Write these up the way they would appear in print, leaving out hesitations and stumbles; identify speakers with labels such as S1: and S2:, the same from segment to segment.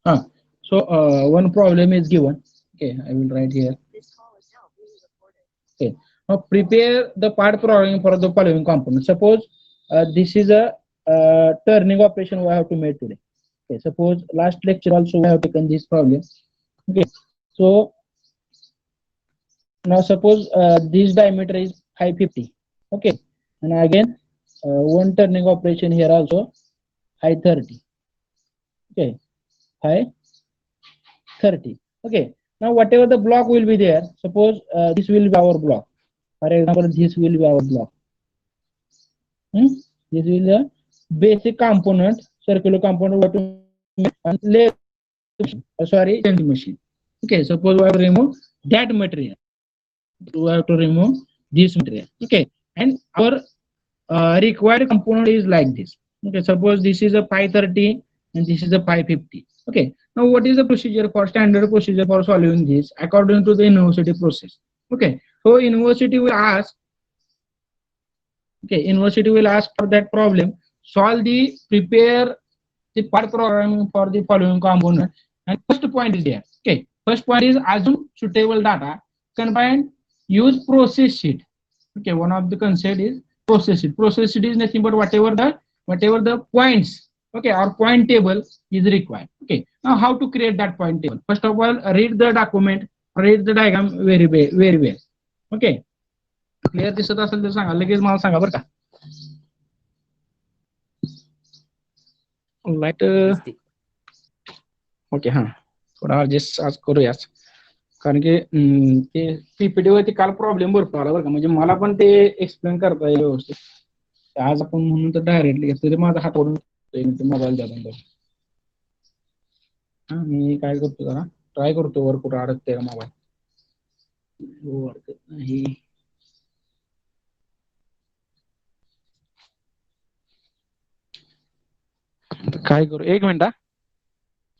S1: So one problem is given. Okay, I will write here. Okay. Now prepare the part programming for the following component. Suppose this is a turning operation we have to make today. Okay. Suppose last lecture also we have taken this problem. Okay. So now suppose this diameter is 550. Okay. And again one turning operation here also high 30. Okay. High 30. Okay. Now whatever the block will be there, suppose this will be our block. For example, this will be our block. This is a basic component, circular component we have to make on lathe machine. Sorry, CNC machine. Okay, suppose we have to remove that material. We have to remove this material. Okay, and our required component is like this. Okay, suppose this is a pi 30 and this is a pi 50. Okay, now what is the procedure for standard procedure for solving this according to the university process? Okay, so university will ask. Okay, university will ask for that problem. Solve the prepare the part programming for the following component. And first point is there. Okay, first point is assume suitable data. Combine use process sheet. Okay, one of the concept is process sheet. Process sheet is nothing but whatever the points. Okay, or point table is required. Okay, now how to create that point table? First of all, read the document, read the diagram very well. Okay. Clear दिसत असेल तर सांगा लगेच मला सांगा बरं का light okay हा थोडा adjust आज करूयाच कारण की ते पीपीटी वरती काल प्रॉब्लेम भरपूर आला बरं का म्हणजे मला पण ते एक्सप्लेन करता येईल व्यवस्थित आज आपण म्हणून तर डायरेक्टली घेतलं तरी माझा हात ओढून मोबाईल द्या हा मी काय करतो जरा ट्राय करतो वर कुठं अडकते मोबाईल अडकत नाही काय करू एक मिनिट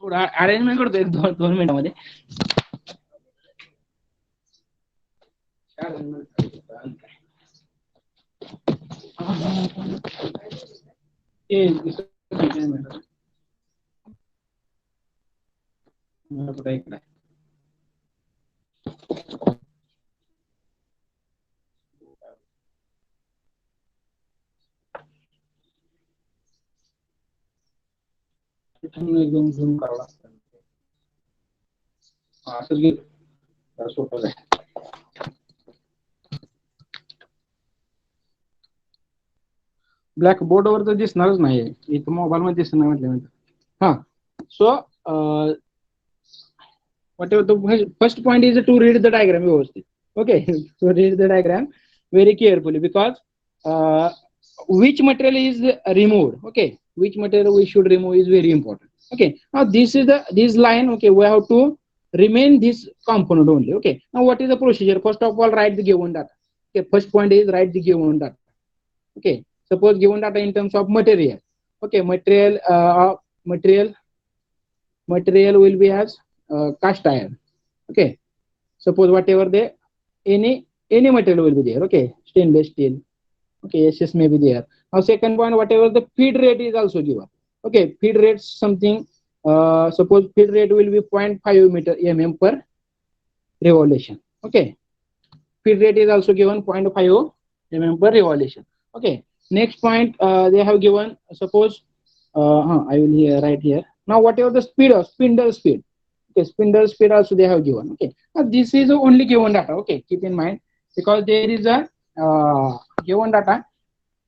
S1: थोडा अरेंजमेंट करतो एक दोन मिनिटांमध्ये एकदम झूम करावं लागतं असं की सोपं आहे ब्लॅक बोर्डवर तर दिसणारच नाही इथं मोबाईल मध्ये दिसणार म्हटल्यानंतर हा सो whatever the first point is to read the diagram व्यवस्थित okay so read the diagram very carefully because which material is removed okay which material we should remove is very important okay now this line okay we have to remain this component only okay now what is the procedure first of all write the given data okay first point is write the given data okay suppose given data in terms of material okay material will be as cast iron okay suppose whatever the any material will be there okay stainless steel okay SS may be there now second point whatever the feed rate is also given okay feed rate something suppose feed rate will be 0.5 meter mm per revolution okay feed rate is also given 0.5 mm per revolution okay next point they have given suppose I will write here now whatever the speed of spindle speed okay spindle speed also they have given okay now this is only given data okay keep in mind because there is a given data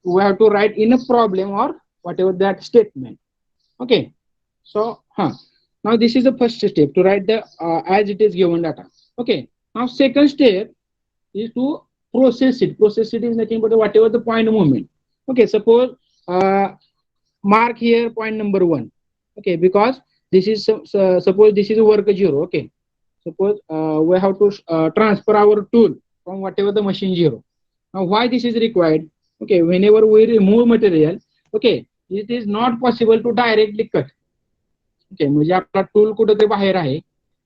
S1: we have to write in a problem or whatever that statement okay so now this is the first step to write the as it is given data okay now second step is to process it is nothing but whatever the point movement okay suppose mark here point number 1 okay because this is suppose this is work 0 okay suppose we have to transfer our tool from whatever the machine 0 now why this is required okay whenever we remove material okay it is not possible to directly cut okay म्हणजे आपला tool कुठेतरी बाहेर आहे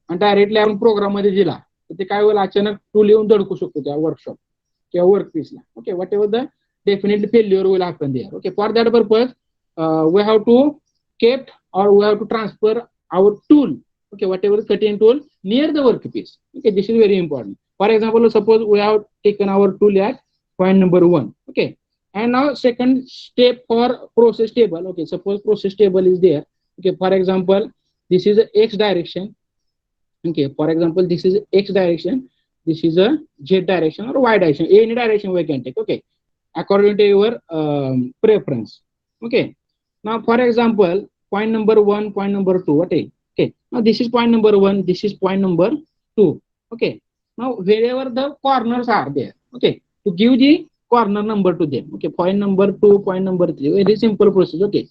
S1: आणि directly आपण programme मध्ये दिला तर ते काय होईल अचानक टूल येऊन धडकू शकतो त्या वर्कशॉप किंवा work पीसला okay whatever the definitely failure will happen there okay for that purpose we have to kept or we have to transfer our tool, okay, whatever cutting tool near the workpiece. Okay, this is very important. For example, suppose we have taken our tool at point number 1. Okay, and now second step for process table. Okay, suppose process table is there. Okay, for example, this is a x direction. Okay, for example, this is x direction, this is a z direction or y direction, any direction we can take. Okay, according to your preference. Okay, now for example, point number 1, point number 2. Okay, now this is point number 1, this is point number 2. Okay, now wherever the corners are there, okay, to give the corner number to them. Okay, point number 2, point number 3, very simple process. Okay,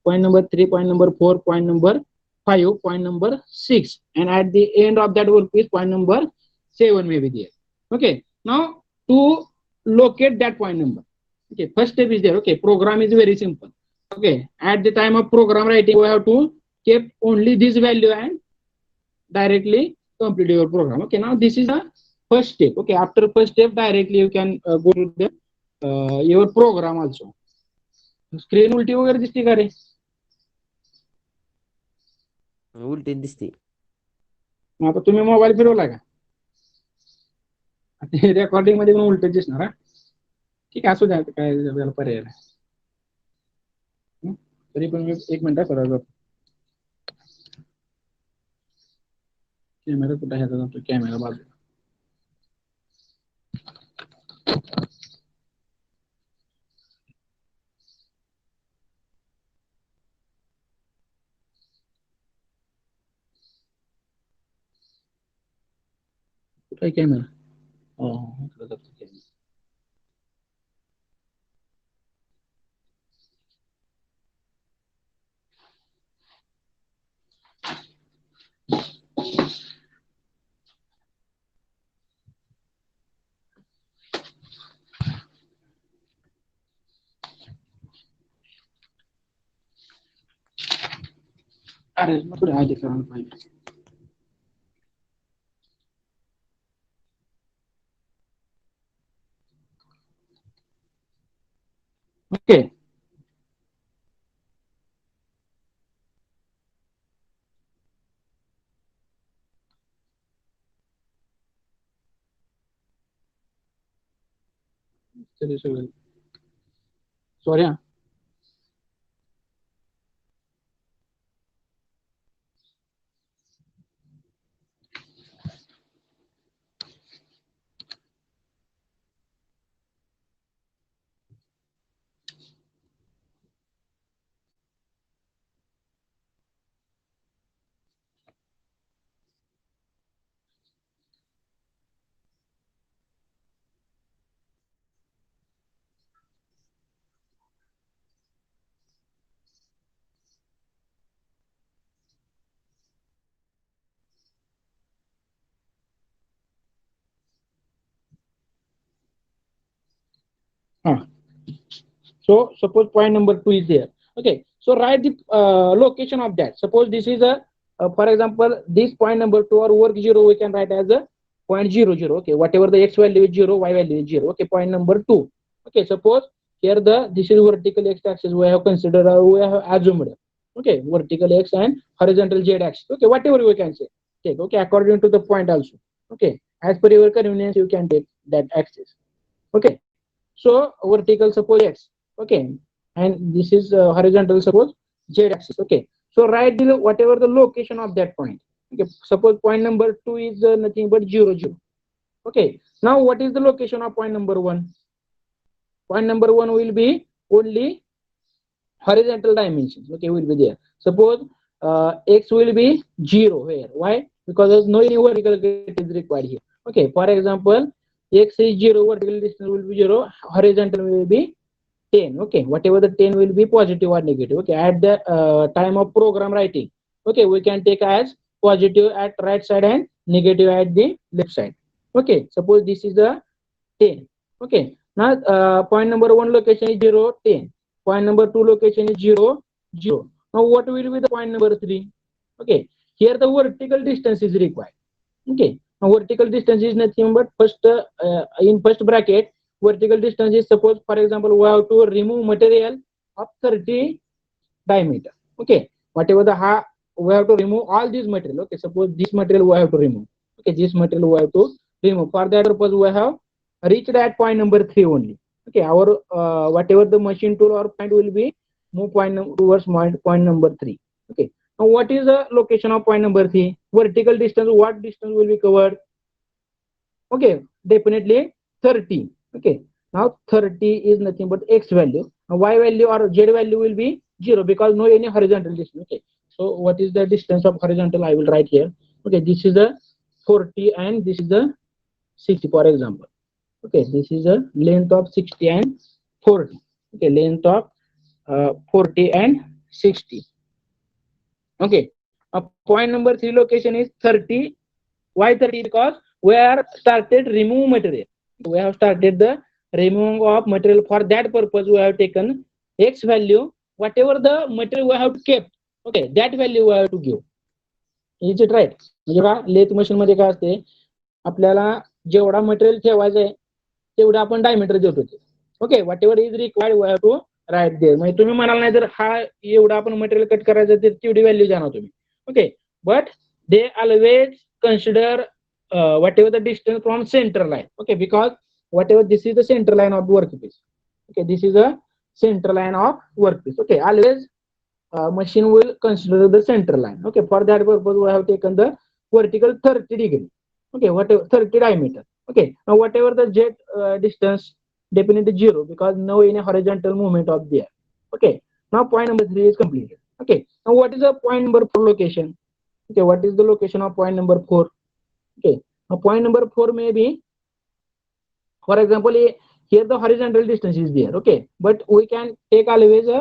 S1: point number 3, point number 4, point number 5, point number 6, and at the end of that workpiece, point number 7 may be there. Okay, now to locate that point number, okay, first step is there. Okay, program is very simple. Okay, at the time of program writing, we have to keep only this value and directly complete your program. Okay, now this is the first step. Okay, after first step, directly you can go to the your program also. Screen उलटी वगैरे दिसते का रे?
S2: उलटी दिसते.
S1: आता तुम्ही mobile फिरवला का? रेकॉर्डिंग मध्ये पण उलट दिसणार. हा ठीक आहे, असू द्या, काय त्याला पर्याय नाही. तरी पण मी 1 मिनिट सरळ जातो. कॅमेरा कुठे आहे जातो, कॅमेरा बाजूला. कुठे आहे कॅमेरा? इकडे जातो कॅमेरा. अरे पुढे आधी करायला पाहिजे. Okay. Sorry. So suppose point number 2 is there. Okay, so write the location of that. Suppose this is a for example, this point number 2 or work 0 we can write as a 0.00. Okay, whatever the x value is 0, y value is 0. Okay, point number 2. Okay, suppose here this is vertical x axis we have considered or we have assumed. Okay, vertical x and horizontal z axis. Okay, whatever we can say. Take, okay, according to the point also. Okay, as per your convenience you can take that axis. Okay, so vertical suppose x. Okay, and this is horizontal suppose z axis. Okay, so write the whatever the location of that point. Okay, suppose point number 2 is nothing but 0 0. Okay, now what is the location of point number 1? Point number 1 will be only horizontal dimensions. Okay, will be there. Suppose x will be 0 here. Why? Because no any vertical is required here. Okay, for example, x is 0, vertical distance will be 0, horizontal will be 10. Okay, whatever the 10 will be positive or negative. Okay, at the time of program writing, okay, we can take as positive at right side and negative at the left side. Okay, suppose this is a 10. Okay, now point number 1 location is 0 10, point number 2 location is 0 0. Now what will be the point number 3? Okay, here the vertical distance is required. Okay, now vertical distance is nothing but first in first bracket vertical distance is, suppose for example we have to remove material of 30 diameter. Okay, whatever the we have to remove all this material. Okay, suppose this material we have to remove. Okay, this material we have to remove. For that purpose, we have reached at point number 3 only. Okay, our whatever the machine tool or point will be move towards point number 3. Okay, now what is the location of point number 3? Vertical distance, what distance will be covered? Okay, definitely 30. Okay, now 30 is nothing but x value. Now y value or z value will be 0 because no any horizontal distance. Okay, so what is the distance of horizontal? I will write here. Okay, this is the 40 and this is the 60, for example. Okay, this is the length of 60 and 40. Okay, length of 40 and 60. Okay, point number 3 location is 30. Why 30? Because we are started remove material. We have started the removing of material. For that purpose, we have taken x value. Whatever the material we have kept, okay, that value we have to give. Is it right? म्हणजे बघा lathe machine मध्ये काय असते, आपल्याला जेवढा material ठेवायचं आहे तेवढा आपण डायमीटर देतो. Okay, whatever is required we have to write there. म्हणजे तुम्ही म्हणाल नाही तर हा एवढा आपण मटेरियल कट करायचं तर तेवढी व्हॅल्यू जाणार तुम्ही. Okay, but they always consider whatever the distance from center line. Okay, because whatever this is the center line of the workpiece. Okay, this is a center line of workpiece. Okay, always machine will consider the center line. Okay, for that purpose we have taken the vertical 30 degree. Okay, whatever 30 diameter. Okay, now whatever the jet distance, definitely 0 because no any horizontal movement of there. Okay, now point number 3 is completed. Okay, now what is the point number 4 location? Okay, what is the location of point number 4? Okay, now point number 4 may be, for example, here the horizontal distance is there. Okay, but we can take always a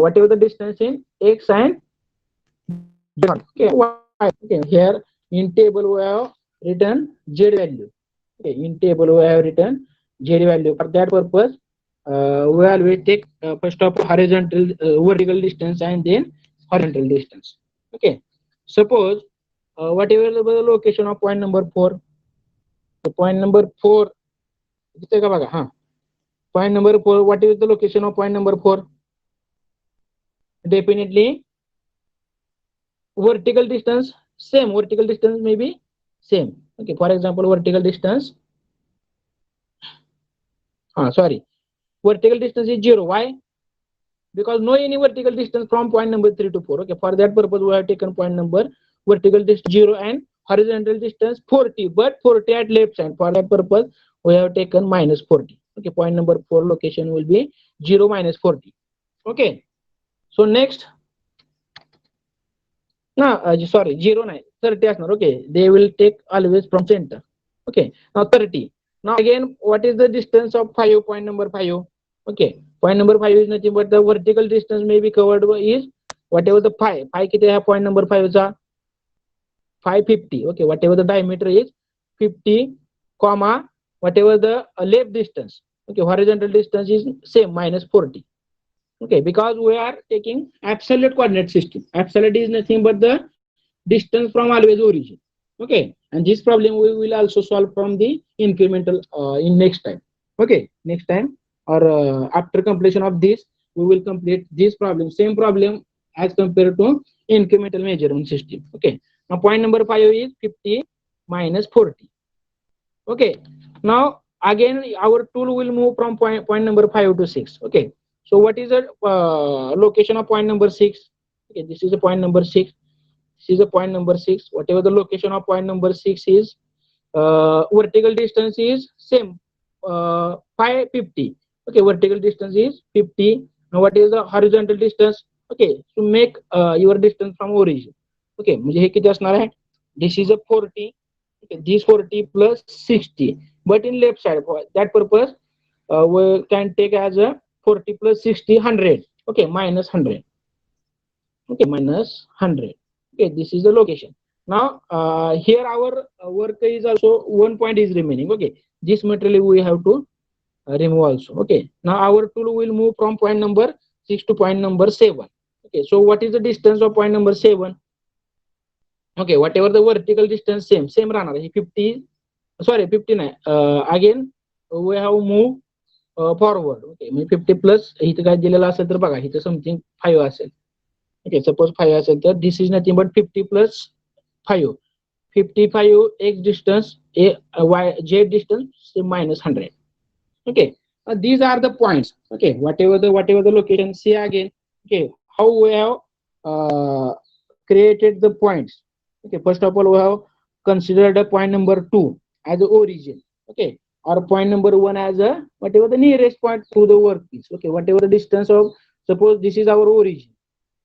S1: whatever the distance in x and z. Okay, okay, here in table we have written z value. Okay, in table we have written z value. For that purpose, we always take first of horizontal vertical distance and then horizontal distance. Okay, suppose whatever the location of point number 4. So point number 4, point number 4, what is the location of point number 4? Definitely vertical distance, same vertical distance may be same. Okay, for example, vertical distance, vertical distance is 0. Why? Because no any vertical distance from point number 3 to 4. Okay, for that purpose we have taken point number vertical distance 0 and horizontal distance 40, but 40 at left side. For that purpose we have taken minus 40. Okay, point number 4 location will be 0 minus 40. Okay, so next, sorry, 0 9 30 asnar. Okay, they will take always from center. Okay, now 30. Now again, what is the distance of 5? Point number 5. Okay, point number 5 is nothing but the vertical distance may be covered is whatever the 5 kiti hai point number 5 is 550. Okay, whatever the diameter is 50, comma whatever the left distance. Okay, horizontal distance is same minus 40. Okay, because we are taking absolute coordinate system. Absolute is nothing but the distance from always origin. Okay, and this problem we will also solve from the incremental in next time. Okay, next time or after completion of this we will complete this problem, same problem as compared to incremental measurement system. Okay, now point number 5 is 50 minus 40. Okay, now again our tool will move from point number 5 to 6. Okay, so what is the location of point number 6? Okay, this is a point number 6. This is a point number 6. Whatever the location of point number 6 is, vertical distance is same 550. Okay, vertical distance is 50. Now what is the horizontal distance? Okay, to make your distance from origin. Okay, म्हणजे हे किती असणार आहे? This is a 40. Okay, this 40 plus 60. But in left side, for that purpose, we can take as a 40 plus 60, 100. Okay, minus 100. Okay, minus 100. Okay, this is the location. Now here our work is also 1 point is remaining. Okay, this material we have to remove also. Okay, now our tool will move from point number 6 to point number 7. Okay, so what is the distance of point number 7? Okay, whatever the vertical distance same राहणार आहे 50, sorry 59. Again we have move forward. Okay, म्हणजे 50 plus इथं काय दिलेलं असेल तर बघा इथं समथिंग 5 असेल. ओके सपोज 5 असेल तर this is nothing but 50 plus 5. 55 x distance, z distance minus 100. Okay, these are the points. Okay, whatever the location. See again. Okay, how we have created the points. Okay, first of all we have considered a point number 2 as the origin. Okay, or point number 1 as a whatever the nearest point to the workpiece. Okay, whatever the distance of, suppose this is our origin.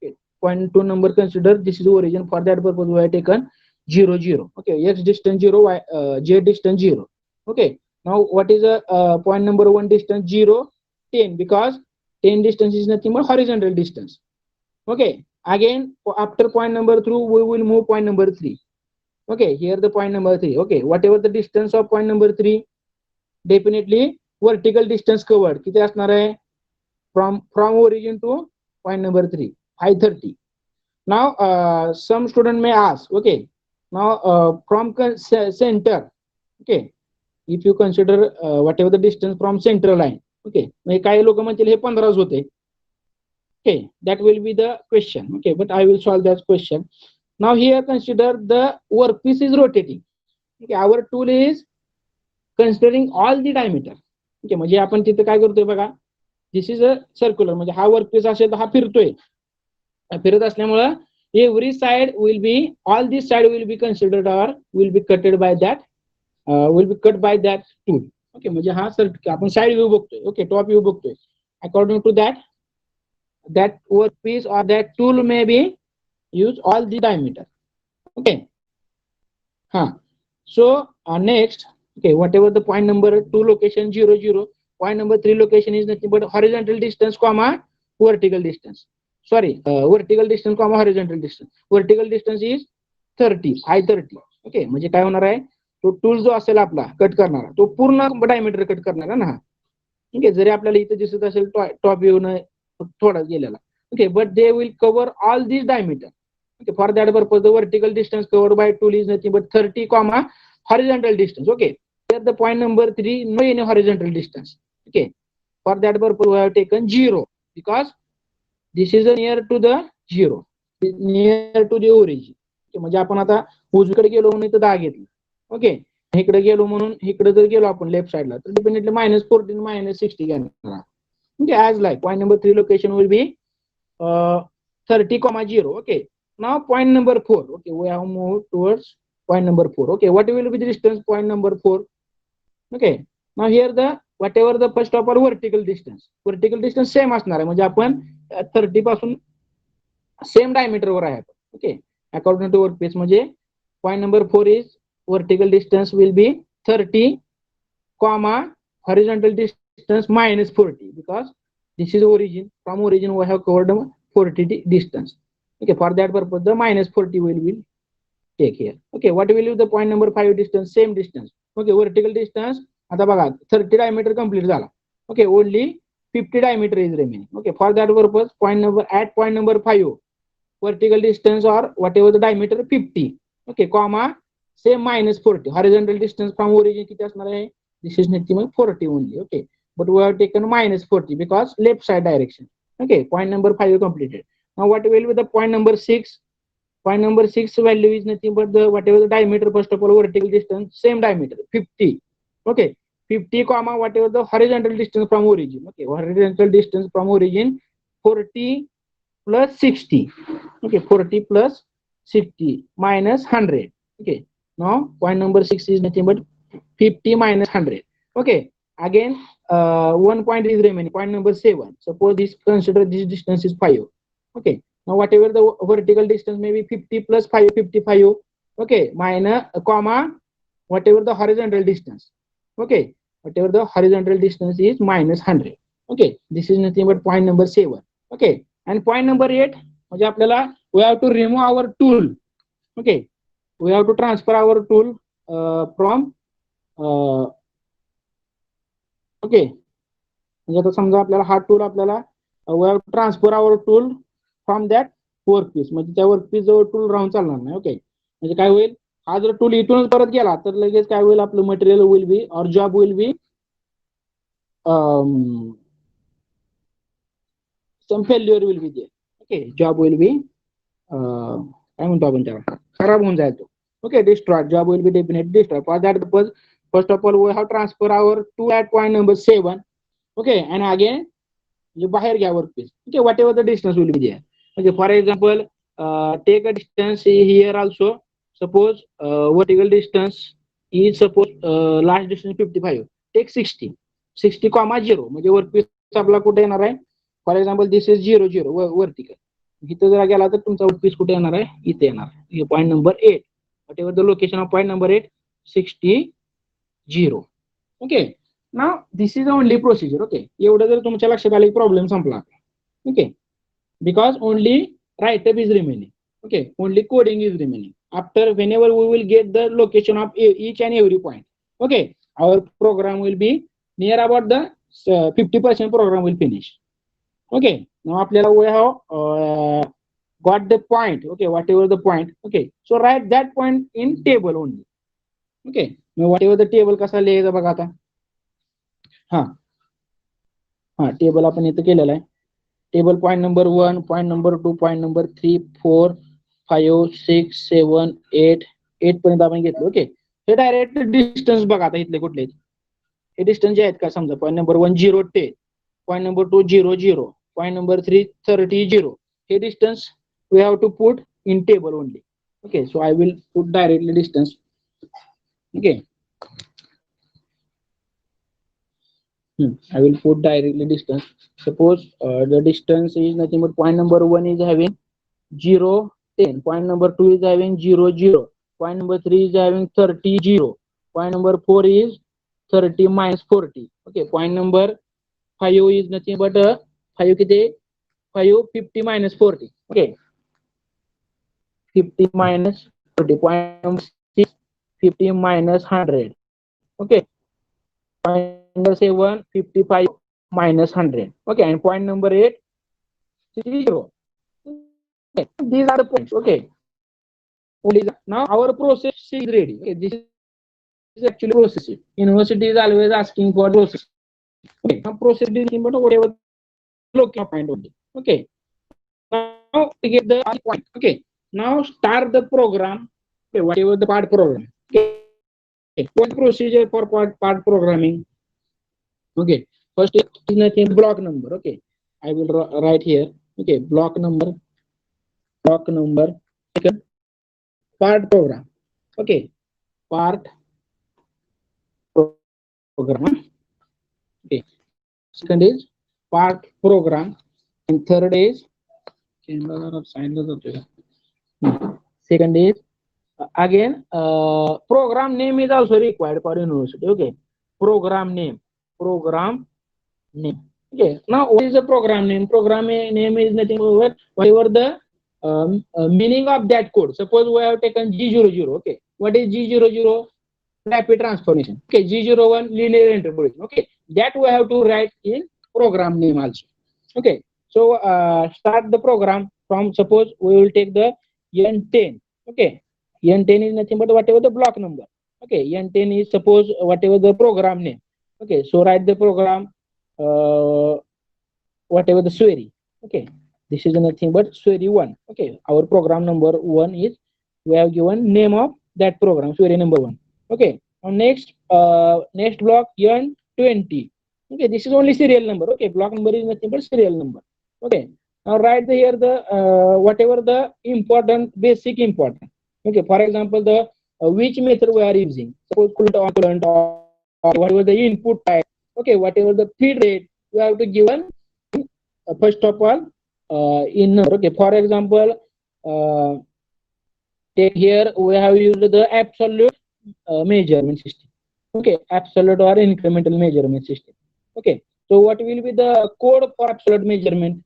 S1: Okay, point 2 number consider this is origin. For that purpose we have taken 0 0. Okay, x distance 0, y z distance 0. Okay, now what is the point number 1 distance? 0 10, because 10 distance is nothing but horizontal distance. Okay, again after point number 2 we will move point number 3. Okay, here the point number 3. Okay, whatever the distance of point number 3, definitely vertical distance covered किती असणार आहे? from origin to point number 3, 530. Now some student may ask, okay, now from center, okay, if you consider whatever the distance from center line, okay, म्हणजे काही लोक म्हणतील हे 15 होते. Okay, that will be the question. Okay, but I will solve that question. Now here consider the workpiece is rotating. Okay, our tool is considering all the diameter. Okay, म्हणजे आपण तिथे काय करतोय बघा, दिस इज अ सर्क्युलर, म्हणजे हा workpiece असेल तर हा फिरतोय. फिरत असल्यामुळं every side will be, all this side will be considered or will be cutted by that, will be cut by that tool. Okay, म्हणजे हा आपण साइड व्ह्यू बघतोय. ओके, टॉप व्ह्यू बघतोय. According to that workpiece or that tool may be use all the diameter. Okay, so next, okay, whatever the point number 2 location 0 0, point number 3 location is nothing but horizontal distance comma vertical distance. Sorry, vertical distance comma horizontal distance. Vertical distance is 30, I 30. Okay, म्हणजे काय होणार आहे, तो tool जो असेल आपला cut करणारा तो पूर्ण डायमीटर कट करणार ना. ओके, जरी आपल्याला इथे दिसत असेल टॉप व्ह्यू न थोडा गेलेला. Okay, but they will cover all this diameter. Okay, for that purpose the vertical distance covered by tool is nothing but 30 comma horizontal distance. Okay, here the point number 3, no any horizontal distance. Okay, for that purpose we have taken 0, because this is near to the 0, near to the origin. Okay, म्हणजे आपण आता उजवीकडे गेलो म्हणून इथं 10 घेतलं. Okay, इकडे गेलो म्हणून इकडे जर गेलो आपण लेफ्ट साइडला तर डेफिनेटली -14 -60 घेणार. Okay, as like point number 3 location will be 30 comma 0. Okay, now point number 4. Okay, we have moved towards point number 4. Okay, what will be the distance point number 4? Okay, now here the whatever the first of all vertical distance same असणार आहे, म्हणजे आपण 30 पासून same diameter वर आहे. Okay, according to workpiece म्हणजे point number 4 is vertical distance will be 30 comma horizontal distance -40, because this is origin. From origin we have covered 40 distance. Okay, for that purpose the -40 will take here. Okay, what will be the point number 5 distance? Same distance. Okay, vertical distance आता बघा 30 diameter complete झाला. Okay, only 50 diameter is remaining. Okay, for that purpose point number 5 vertical distance or whatever the diameter 50. Okay, comma same -40. Horizontal distance from origin किती असणार आहे? This is nothing but 40 only. Okay, but we have taken -40 because left side direction. Okay, point number 5 completed. Now what will be the point number 6? Point number 6 value is nothing but the whatever the diameter, first of all vertical distance same diameter 50. Okay, 50 comma whatever the horizontal distance from origin. Okay, horizontal distance from origin 40 plus 60. Okay, 40 plus 60 minus 100. Okay, now point number 6 is nothing but 50 minus 100. Okay, again one point is remaining, point number 7. Suppose this, consider this distance is 5. Okay, now whatever the vertical distance may be 50 plus 5, 55. Okay, minus comma whatever the horizontal distance. Okay, whatever the horizontal distance is minus 100. Okay, this is nothing but point number 7. Okay, and point number 8 म्हणजे आपल्याला we have to remove our tool. Okay, we have to transfer our tool from okay, म्हणजे आता समजा आपल्याला हा tool आपल्याला we have to transfer our tool from that workpiece, म्हणजे त्या वर्कपीस जवळ टूल राहून चालणार नाही. ओके, म्हणजे काय होईल, हा जर टूल इथूनच परत गेला तर लगेच काय होईल, आपलं material will be or job will be some failure will be there. Okay job will be काय म्हणतो आपण त्याला खराब होऊन जाईल तो okay destroy job will be definitely destroy for that purpose first of all we have transfer our to at point number 7 okay and again म्हणजे बाहेर घ्या work piece okay whatever the distance will be there म्हणजे for example take a distance here also suppose vertical distance is suppose last distance 55 take 60 comma 0 म्हणजे work piece आपला कुठे येणार आहे for example this is 0 0 vertical इथं जर गेला तर तुमचा वर्क पीस कुठे येणार आहे इथे येणार point number 8 whatever the location of point number 8 60 0 okay now this is only procedure okay एवढं जर तुमच्या लक्षात आले प्रॉब्लेम संपला okay because only writeup is remaining okay only coding is remaining after whenever we will get the location of each and every point okay our program will be near about the 50% program will finish okay now आपल्याला we have got the point okay whatever the point okay so write that point in table only okay now whatever the table कसा लिहायचा बघा आता हा table आपण इथे केलेला आहे table point number 1 point number 2 point number 3 4 5 6 7 8 पर्यंत आपण घेतलं ओके हे डायरेक्ट डिस्टन्स बघा आता इथले कुठले हे डिस्टन्स जे आहेत का समजा point number 1 0 10 point number 2 0 0 point number 3 30 0 हे distance we have to put in table only okay so I will put directly distance okay I will put directly distance. Suppose the distance is nothing but point number 1 is having 0 10. Point number 2 is having 0 0. Point number 3 is having 30 0. Point number 4 is 30 minus 40. Okay. Point number 5 is nothing but 5 kite 5 50 minus 40. Okay. 50 minus 40. Point number 6 50 minus 100. Okay. Point number 7 55 minus 100 okay and point number 8 0 okay. These are the points okay only now our process is ready okay this is actually process university is always asking for process okay now process is but whatever location point only okay now we get the point okay now start the program okay whatever the part program okay one procedure for part programming okay first is nothing block number okay I will write here okay block number second part program okay part program okay second is part program and third is second is again program name is also required for university okay program name okay now what is the program name is nothing but whatever the meaning of that code suppose we have taken G00 okay what is G00 rapid transformation okay G01 linear interpolation okay that we have to write in program name also okay so start the program from suppose we will take the n10 okay n10 is nothing but whatever the block number okay n10 is suppose whatever the program name okay so write the program whatever the query okay this is nothing but query 1 okay our program number 1 is we have given name of that program query number 1 okay now next block n20 okay this is only serial number okay block number is nothing but serial number okay now write here the whatever the basic important okay for example the which method we are using suppose current or whatever the input type okay whatever the feed rate you have to given first of all in okay for example take here we have used the absolute measurement system okay absolute or incremental measurement system okay so what will be the code for absolute measurement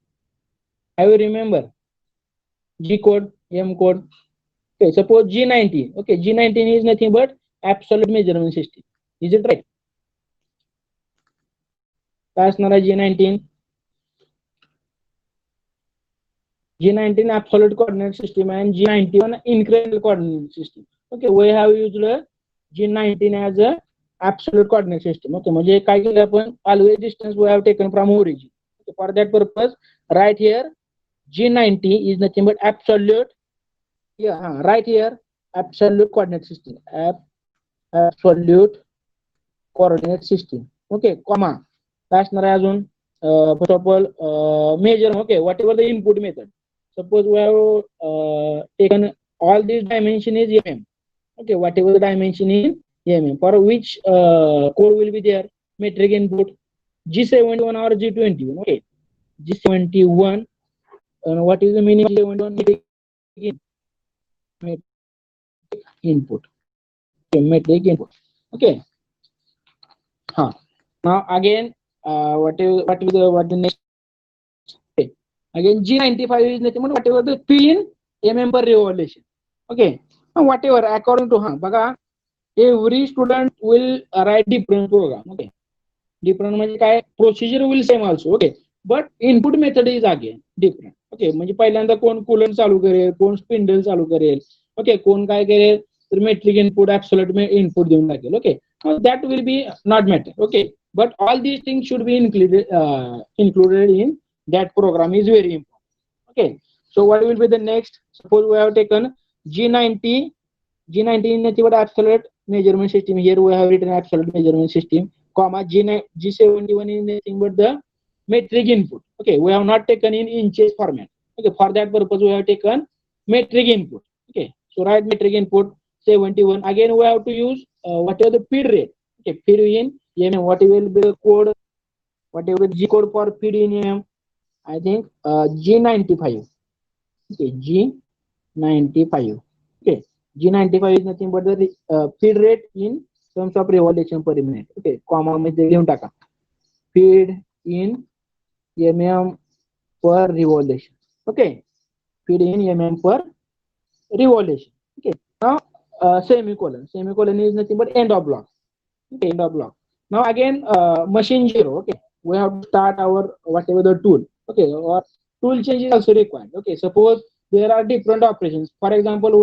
S1: I will remember G code M code okay suppose G19 okay G19 is nothing but absolute measurement system is it right असणार G19 absolute coordinate system and G91 incremental coordinate system okay we have used G19 as a absolute coordinate system okay म्हणजे काय केलं आपण always distance we have taken from origin okay, for that purpose right here G90 is nothing but absolute, yeah, right here, absolute coordinate system, absolute coordinate system. Okay, comma. That's not अजून. First of all, measure. Okay, whatever the input method. Suppose we have taken all these dimension is mm. Okay, whatever the dimension is mm. For which code will be there? Metric input G71 or G21. Okay, G71. What is the meaning of G71? Metric input. Okay, metric input. Okay. Huh. Now again, what the next? Okay. Again, G95 is nothing but whatever the P in mm per revolution. Okay. Now whatever according to बघा, every student will write different program. Okay. Different म्हणजे काय, procedure will same also. Okay. But input method is again different. Okay. म्हणजे पहिल्यांदा कोण कूलन चालू करेल, कोण spindle चालू करेल. Okay. कोण काय करेल तर metric input, absolute input देऊन टाकेल. Okay. Now that will be not matter. Okay. But all these things should be included in that program is very important. Okay. So what will be the next? Suppose we have taken G90. G90 is nothing but absolute measurement system. Here we have written absolute measurement system, comma G71 is nothing but the metric input. Okay, we have not taken in inches format. Okay, for that purpose we have taken metric input. Okay, so write metric input 71. Again we have to use whatever the feed rate. Okay, feed in mm. What will be the code? Whatever the G code for feed in mm? I think G95. Okay, G95. Okay, G95 is nothing but the feed rate in terms of revolution per minute. Okay, comma मध्ये घेऊन टाका. Feed in mm per revolution. Okay, feed in mm per revolution. Okay, now semicolon. Semicolon is nothing but end of block. Okay, end of block. Now again machine 0. Okay, we have to start our whatever the tool. Okay, or tool change is also required. Okay, suppose there are different operations. For example, we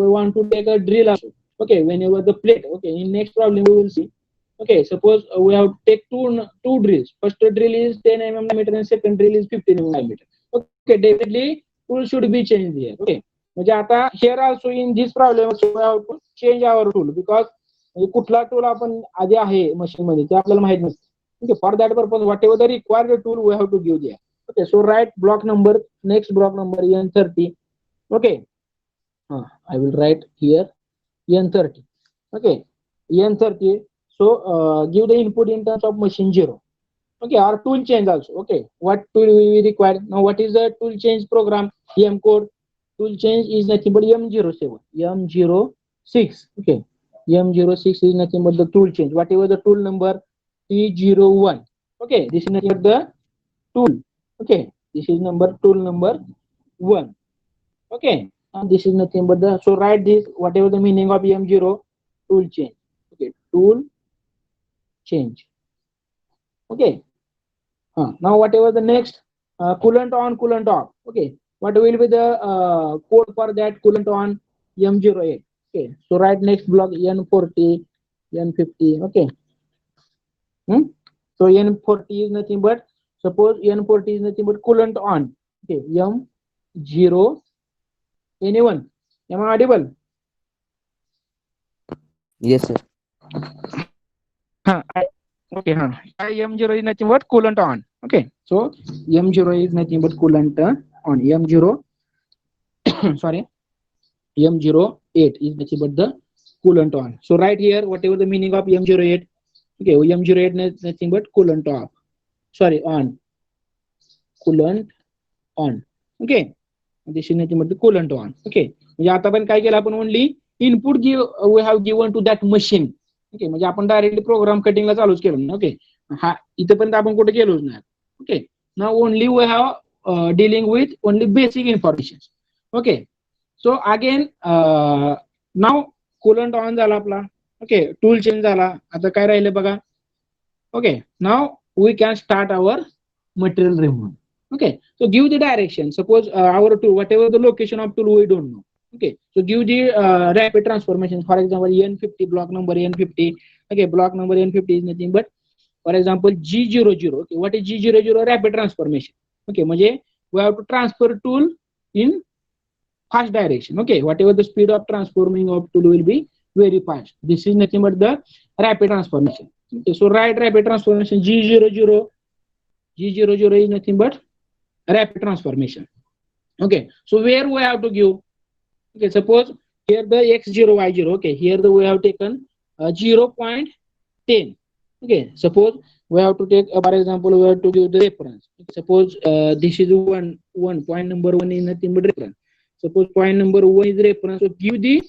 S1: want to take a drill also. Okay, whenever the plate. Okay, in next problem we will see. Okay, suppose we have to take two drills. First drill is 10 mm diameter and second drill is 15 mm diameter. Okay, definitely tool should be changed here. Okay, म्हणजे आता here also in this problem we have to change our tool because कुठला tool आपण आधी आहे machine मध्ये ते आपल्याला माहित नसतं. Okay, for that purpose whatever the required tool we have to give there. Okay, so write block number, next block number N30. Okay, I will write here N30. Okay, N30. So give the input in terms of machine 0. Okay, or tool change also. Okay, what tool we require now? What is the tool change program? M code tool change is nothing but M07, M06. Okay, M06 is nothing but the tool change. Whatever the tool number T01. Okay, this is nothing but the tool. Okay, this is tool number 1. Okay, and this is nothing but the, so write this whatever the meaning of M0 tool change. Okay, tool change. Okay, now whatever the next coolant on, coolant off. Okay, what will be the code for that coolant on? M08. Okay, so write next block N40, N50. Okay, so N40 is nothing but, suppose N40 is nothing but coolant on. Okay, M0, anyone? Am I audible?
S2: Yes, sir.
S1: Okay, M0 is nothing but coolant on. Okay, so M0 is nothing but coolant on. M0, sorry, M08 is nothing but the coolant on. So right here, whatever the meaning of M08. Okay, M08 is nothing but coolant off. Sorry, on. Coolant on. Okay, this is nothing but the coolant on. Okay, म्हणजे आता पण काय केलं आपण only input we have given to that machine. Okay, म्हणजे आपण directly programme कटिंगला चालूच केलं ना. ओके, हा इथपर्यंत आपण कुठे केलोच नाही. Okay, now only we have dealing with only basic information. Okay, so again now coolant on झाला आपला. ओके, टूल चेंज झाला. आता काय राहिले बघा. Okay, now we can start our material removal. Okay, so give the direction. Suppose our tool, whatever the location of tool, we don't know. Okay, so give the rapid transformation. For example, N50, block number N50. Okay, block number N50 is nothing but, for example, G00. Okay, what is G00? Rapid transformation. Okay, म्हणजे we have to transfer tool in fast direction. Okay, whatever the speed of transforming of tool will be very fast. This is nothing but the rapid transformation. Okay, so write rapid transformation G00. G00 is nothing but rapid transformation. Okay, so where we have to give, okay, suppose here the x0 y0, okay, here the we have taken 0.10. Okay, suppose we have to take for example we have to give the reference. Suppose this is one point number one is nothing but reference. Suppose point number one is reference, so give the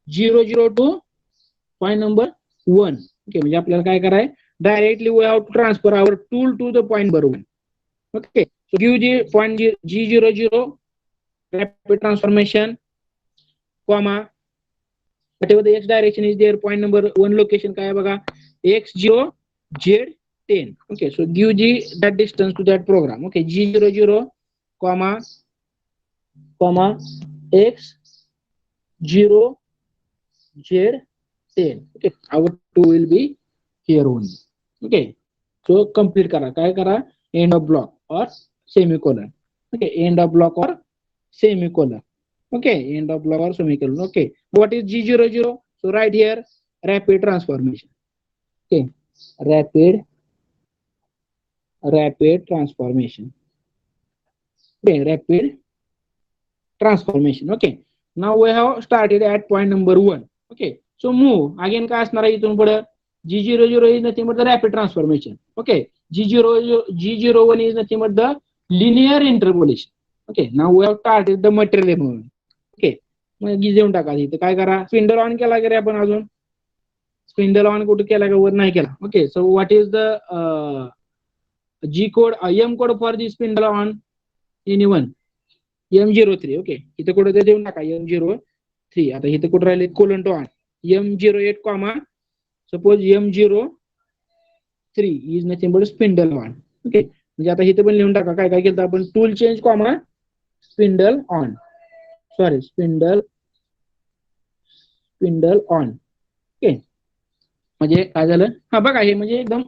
S1: 00 to point number one. Okay, म्हणजे आपल्याला काय कराय, directly we have to transfer our tool to the point number one. Okay, so give the point G00 rapid transformation, comma, whatever the x direction is there, point number one location काय बघा, x0 z10. Okay, so give that distance to that program. Okay, G00 comma x0 z10. Okay, our tool will be here only. Okay, so complete करा, काय करा, end of block or semicolon. Okay, end of block or semicolon. Okay, end of block or semicolon. Okay, what is G00? So right here rapid transformation. Okay, rapid transformation. Okay, rapid transformation. Okay, now we have started at point number one. Okay, so move again काय असणार आहे इथून पुढे, G00 is nothing but the rapid transformation. Okay, G01 is nothing but the linear interpolation. Okay, now we have started the material movement. Okay, मग देऊन टाका इथं, काय करा, स्पिंडल ऑन केला की आपण, अजून स्पिंडल ऑन कुठे केला का वर नाही केला. Okay, so what is the G code, M code for the spindle on anyone, M03. Okay, इथं कुठे ते देऊन टाका M03. आता इथं कुठे राहिले, colon to on M08 comma, suppose M03 is nothing but spindle on. Okay, म्हणजे आता इथं पण लिहून टाका काय काय केलं आपण, tool change comma spindle on, sorry spindle on. Okay, म्हणजे काय झालं, हा बघा हे म्हणजे एकदम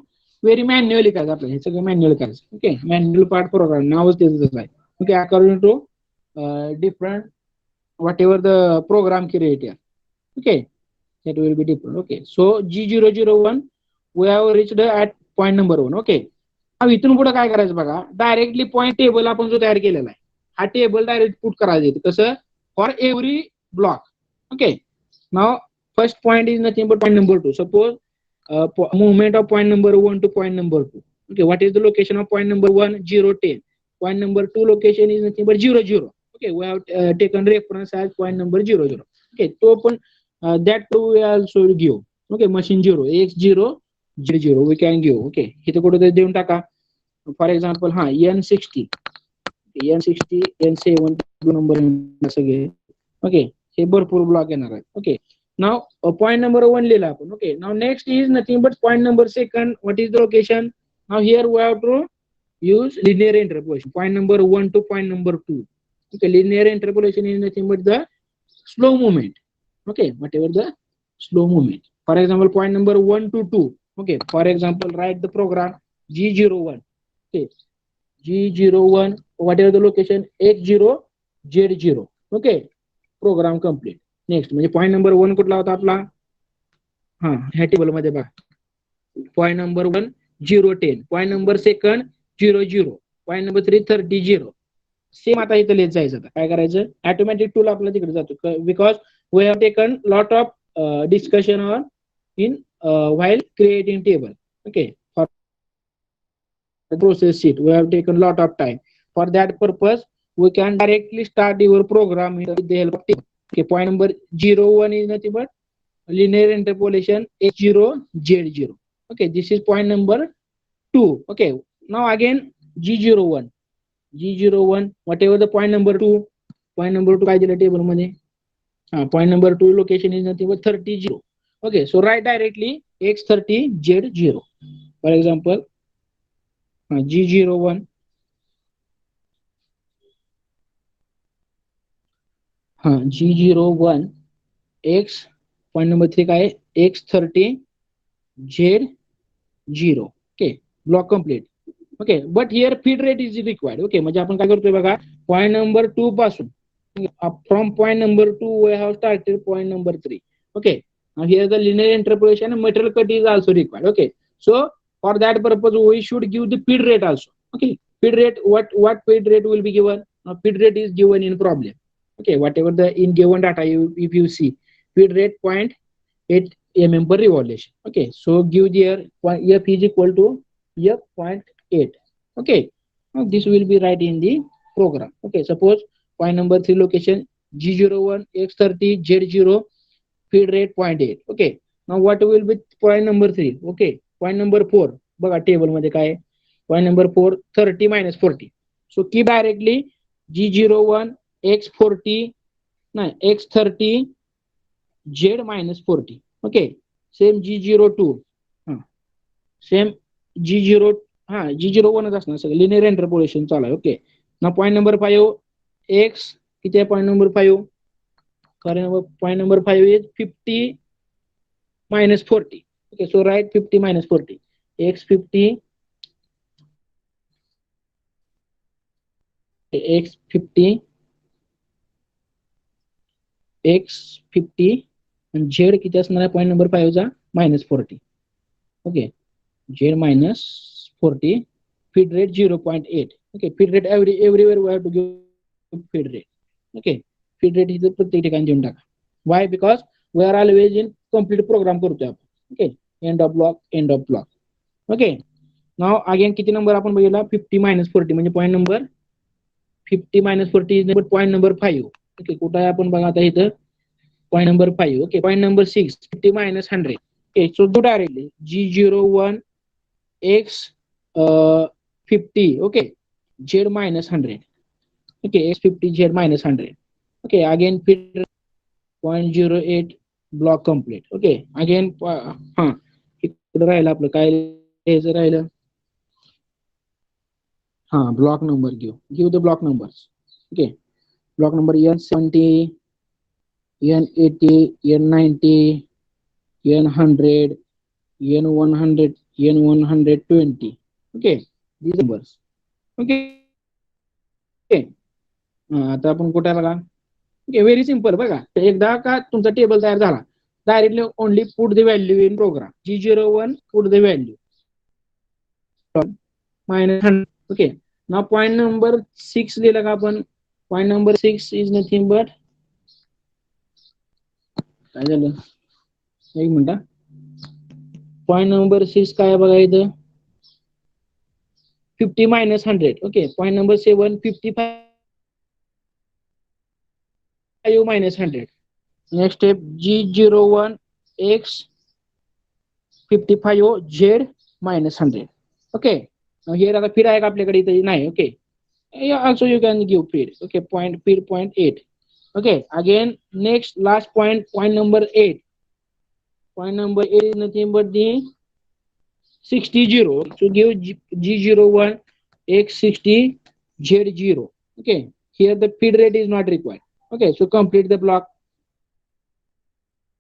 S1: व्हेरी मॅन्युअली करायचं आपल्याला, हे सगळं मॅन्युअल करायचं. ओके, मॅन्युअल पार्ट प्रोग्राम नावच त्याचं आहे. Okay, according to different whatever the program create. Okay, that will be different. Okay, so G001 we have reached at point number 1. Okay, अब इथून पुढे काय करायचं बघा, डायरेक्टली पॉइंट टेबल आपण जो तयार केलेला आहे, हा टेबल डायरेक्ट पुट करायचं कसं, for every block. Okay, now first point is nothing but point number 2. Suppose movement of point number 1 to point number 2. Okay, what is the location of point number 1? 010. Point number 2 location is nothing but 00. Okay, we have taken reference as point number 00. Okay, तो पण that too we also give. Okay, machine 0 x0 z0 we can give. Okay, इथे कुठे देऊन टाका, for example हा N60 N70 number सगळे. Okay, हे भरपूर block येणार आहेत. ओके, नाउ पॉइंट नंबर 1 लिहिला आपण. Okay, now next is nothing but point number 2. What is the location? Now here we have to use linear interpolation, point number 1 to point number 2. Okay, linear interpolation is nothing but the slow movement. Okay, whatever the slow movement. For example, point number 1 to 2. Okay, for example, write the program G01. Okay, G01, whatever the location, x0 z0. Okay, program complete. Next म्हणजे point number 1 कुठला होता आपला, हा ह्या table मध्ये बघा, point number 1 010, point number 2 00, point number 3 30. Same आता इथं लिहित जायचं. आता काय करायचं, ऑटोमॅटिक टूल आपला तिकडे जातो, because we have taken lot of discussion on in while creating table. Okay, for process sheet we have taken lot of time. For that purpose we can directly start your program with the help of table. Okay, point number 01 is nothing but linear interpolation x0 z0. Okay, this is point number 2. Okay, now again G01 whatever the point number 2, point number 2 काय दिलं table मध्ये, point number 2 location is nothing but 30. Okay, so write directly x30 z0. For example, G01 G01 x point number 3 काय, x30 z0. Okay, block complete. Okay, but here feed rate is required. Okay, म्हणजे आपण काय करतोय बघा, point number 2 पासून from point number 2 we have started point number 3. Okay, now here the linear interpolation and material cut is also required. Okay, so for that purpose we should give the feed rate also. Okay, feed rate, what feed rate will be given? Feed rate is given in problem. Okay, whatever the in given data, if you see feed rate 0.8 mm per revolution. Okay, so give there f is equal to f 0.8. Okay, now this will be right in the program. Okay, suppose point number 3 location G01 X30 Z0 feed rate 0.8. Okay, now what will be point number 3? Okay, point number 4 बघा table मध्ये काय, point number 4 30 minus 40. So keep directly G01 X40 नाही X30 Z minus 40. Okay, same G02 same G0 G01 असणार सगळं, linear interpolation चालू आहे. Okay, ना point number 5 x किती आहे, पॉईंट नंबर 5 कारण point number 5 is 50 minus 40. Okay, so write 50 minus 40. X50 X50 आणि Z किती असणार आहे पॉईंट नंबर 5 चा -40. Okay, Z -40, feed rate 0.8. Okay, feed rate everywhere we have to give feed rate. Okay, feed rate इथे प्रत्येक ठिकाणी देऊन टाका. Why? Because we are always in complete program करतोय आपण. Okay, end of block. Okay, now again किती number आपण बघितला 50 minus 40 म्हणजे point number 50 minus 40 is point number 5. Okay, कुठे आहे आपण बघा आता इथं point number 5. Okay, point number 6 50 minus 100. Okay, so do directly G01 X 50. Okay, Z minus 100. Okay, X50 Z minus 100. Okay, again feed 0.08 block complete. Okay, again इकडे राहिलं आपलं काय लिहायचं राहिलं, block number give the block numbers. Okay, block number N70 N80 N90 N100 N100 N120. Okay, these numbers. Okay, आता आपण कुठे बघा. ओके, व्हेरी सिंपल बघा, एकदा का तुमचा टेबल तयार झाला, directly only put the value in program. G01 put the value -100. Okay, ना पॉईंट नंबर 6 लिहिला का आपण, point number 6 is nothing but काय झालं एक मिनिट, पॉईंट नंबर 6 काय बघा इथं 50 minus 100. Okay, point number 7 55 minus 100. Next step G01 X 55 Z minus 100. Okay, here आता फीड आहे का आपल्याकडे इथे नाही. Okay, also you can give feed. Okay, point feed 0.8. Okay, again next last point number 8. Point number 8 is nothing but the 60 0. So give G01 X 60 Z0. Okay, here the feed rate is not required. Okay, so complete the block.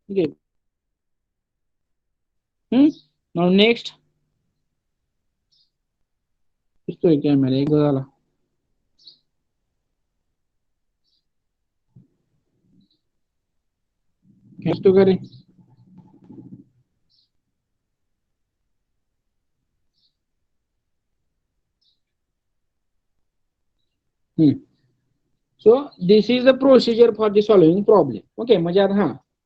S1: Okay, now next इसको क्या मेरे एक वाला कैसे तो करें. So this is the procedure for the solving problem. Okay, म्हणजे आता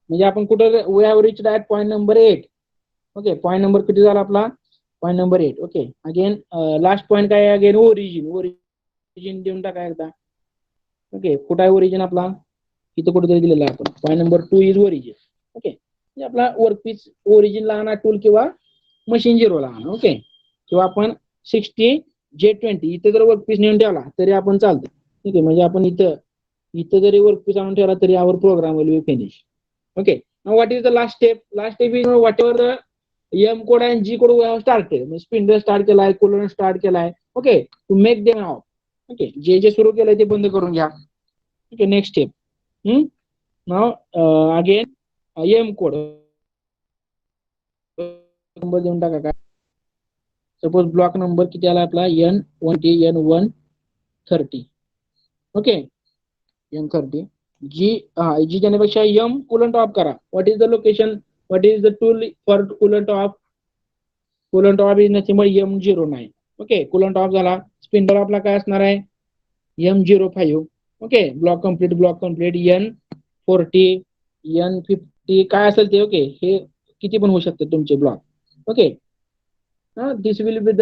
S1: म्हणजे आपण कुठे we have reached at point number 8. Okay, point number किती झाला आपला, point number 8. Okay, again last point काय आहे, अगेन ओरिजिन देऊन टाका एकदा. ओके, कुठं आहे ओरिजिन आपला, इथं कुठेतरी दिलेला आहे आपण, point number 2 is origin. Okay, म्हणजे आपला वर्कपीस ओरिजिन लहान टूल किंवा मशीन 0 लहान. ओके, किंवा आपण 60 Z20 इथे जर वर्कपीस नेऊन ठेवला तरी आपण चालतं. ठीक आहे, म्हणजे आपण इथं जरी वर्कपीस आणून ठेवला तरी our program will be finish. Okay, now what is the last step? Last step is whatever the M code and G code we have started. Spindle start केलाय, कोलन स्टार्ट केलाय. Okay, to make them off. Okay, जे सुरू केलंय ते बंद करून घ्या. Okay, next step. Now again M code number देऊन टाका काय सपोज ब्लॉक नंबर किती आला आपला N1 N130. Okay, N30. जी त्याच्यापेक्षा M कूलंट ऑफ करा. What is the location, what is the tool for coolant of? Coolant of is nothing but M09. Okay, coolant of झाला. Spindle आपला काय असणार आहे? M05. Okay, block complete N40 N50 काय असेल ते. ओके, हे किती पण होऊ शकतात तुमचे block. Okay, this will be the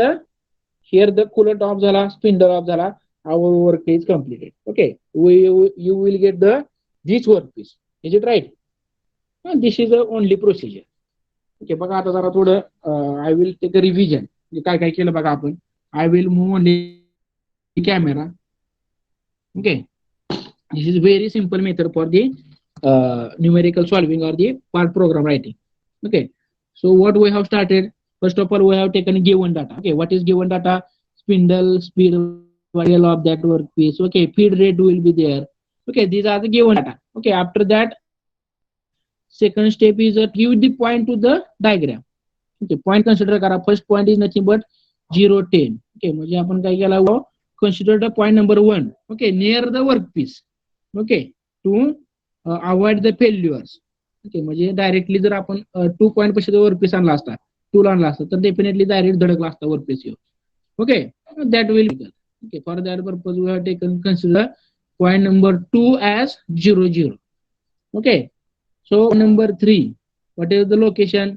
S1: here the coolant of झाला, स्पिंडल ऑफ झाला, our work is completed. Okay, you will get this workpiece. Is it right? This is the only procedure. Okay, बघा आता जरा थोडं I will take a revision. काय काय केलं बघा आपण. I will move on the camera. Okay, this is very simple method for the numerical solving or the part program writing. Okay, so what we have started, first of all we have taken given data. Okay, what is given data? Spindle speed of that workpiece. Okay, feed rate will be there. Okay, these are the given data. Okay, after that second step is give the point to the diagram. Okay, point consider करा. First point is nothing but 0, 10. Okay, म्हणजे आपण काय केला, consider the point number 1. Okay, near the workpiece. Okay, to avoid the failures. Okay, म्हणजे directly जर आपण 2 point पाशी workpiece आणला असता, टूल आणला असता तर डेफिनेटली डायरेक्ट धडकला असता workpiece. Okay, that will. Okay, for that purpose we have taken consider point number 2 as 0, 0. Okay, so number 3, what is the location?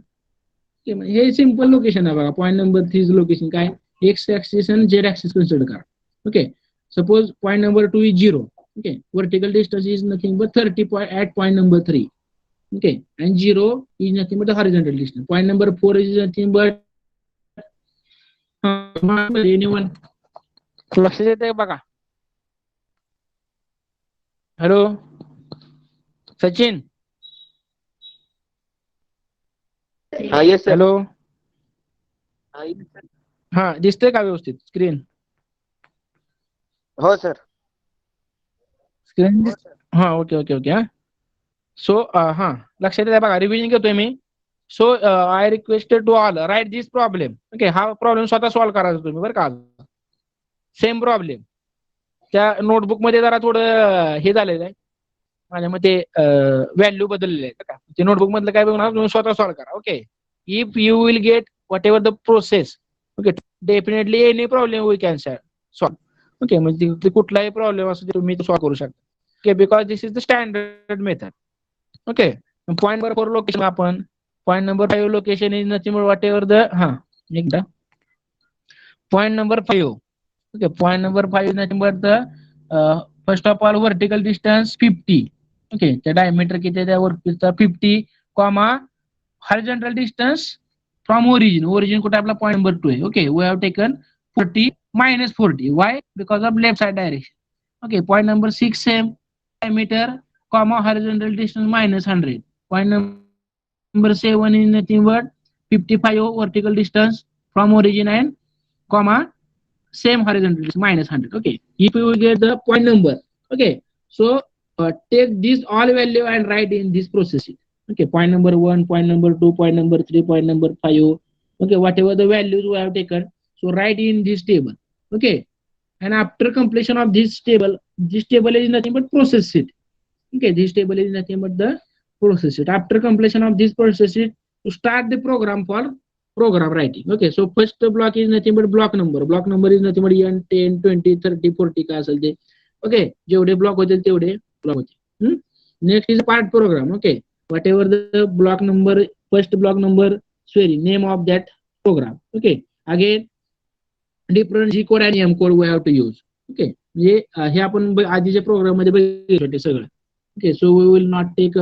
S1: Okay, हे simple location आहे बघा. point number 3 is location काय? X axis and Z axis consider करा. Okay, suppose point number 2 is 0. Okay, vertical distance is nothing but 30 at point number 3. Okay, and 0 is nothing but the horizontal distance. Point number 4 is nothing but anyone लक्ष देते बघा. Hello Sachin.
S2: Yes sir.
S1: Hello, हा दिसतंय का व्यवस्थित screen?
S2: हो sir.
S1: Screen हा, okay okay okay. हा, सो हा लक्षात येते बघा. रिव्हिजन करतोय मी. So I requested to all write this problem. Okay, हा प्रॉब्लेम स्वतः सॉल्व्ह करायचा तुम्ही बरं का. सेम प्रॉब्लेम त्या नोटबुक मध्ये जरा थोडं हे झालेलं आहे माझ्या मते, व्हॅल्यू बदललेले आहे का. ते नोटबुक मधलं काय बघणार तुम्ही स्वतः सॉल्व्ह करा. Okay, if you will get whatever the process. Okay, definitely any problem we can solve. Okay, म्हणजे कुठलाही प्रॉब्लेम असतो तुम्ही सॉल्व्ह करू शकता. Okay, because this is the standard method. Okay, point number 4 location आपण. Point number 5 location is nothing but whatever the एकदा point number 5. Okay, point number 5 is nothing but the first of all vertical distance 50. Okay, the diameter किती आहे त्या वर्कपीसचा 50, horizontal distance from origin कुठे आपला point number 2 आहे. Okay, we have taken 40 minus 40. Why? Because of left side direction. Okay, point number 6 same diameter, horizontal distance minus 100. Point number 7 is nothing but 55 vertical distance from origin and same horizontal distance minus 100. Okay, if you will get the point number. Okay, so take this all value and write in this process. Okay, point number 1, point number 2, point number 3, point number 5. Okay, whatever the values we have taken, so write in this table. Okay, and after completion of this table is nothing but process sheet. Okay, this table is nothing but the process sheet. After completion of this process sheet, to start the program for program writing. Okay, so first block is nothing but block number. Block number is nothing but N 10 20 30 40 काय असेल ते. Okay, जेवढे block होतील तेवढे block होतील. Next is part program. Okay, whatever the block number, first block number, sorry name of that program. Okay, again different G code आणि M code we have to use. Okay, म्हणजे हे आपण आधीच्या program मध्ये बघितलं होते सगळं. Okay, so we will not take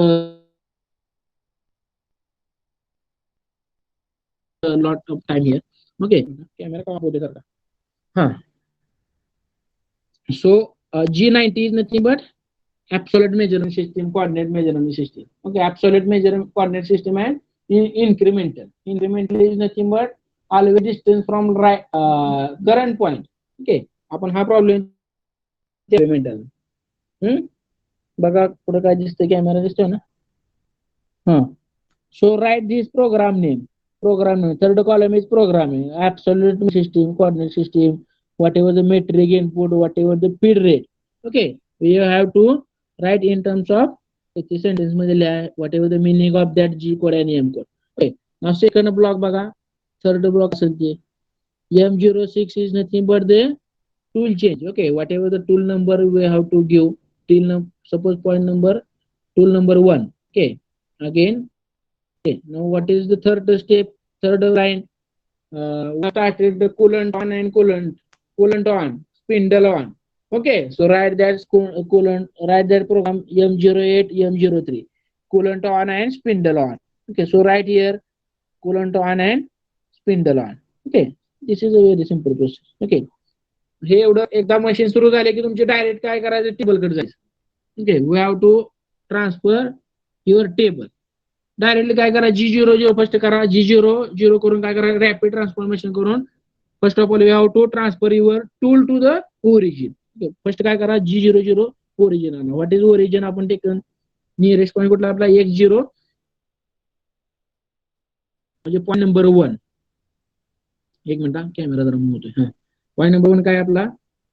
S1: lot of time here. Okay, camera का होते सर का. So G90 is nothing but absolute measurement system, coordinate measurement system. Okay, absolute measurement coordinate system and incremental. Incremental is nothing but always distance from right current point. Okay, आपण हा problem incremental. बघा पुढे काय दिसतंय, camera दिसतोय ना. So write this program name. programming. Third column is programming. Absolute system, coordinate system, whatever the metric input, whatever the feed rate. Okay, we have to write in terms of the sentence whatever the meaning of that G code and M code. Okay, now second block baga. Third block M06 is nothing but the tool change. Okay, whatever the tool number we have to give till suppose point number tool number 1. Okay, again. Okay, now what is the third step? Third line. We started the coolant on and coolant on, spindle on. Okay, so write that coolant, write that program M08, M03, coolant on and spindle on. Okay, so right here coolant on and spindle on. Okay, this is a very simple process. Okay, हे एवढं एकदा machine सुरू झाले की तुमचे direct काय करायचं table कडे जायचं. Okay, we have to transfer your table. Directly काय करा G00 फर्स्ट करा. G00 करून काय करा रॅपिड ट्रान्सफॉर्मेशन करून first of all we have to transfer your tool to the origin. First काय करा G00 ओरिजिन आणा. व्हॉट इज ओरिजिन आपण टेकन नियरेस्ट पॉईंट कुठला आपला 10 म्हणजे पॉईंट नंबर 1. एक मिनिट कॅमेरा जरा मूव होतोय. पॉईंट नंबर 1 काय आपला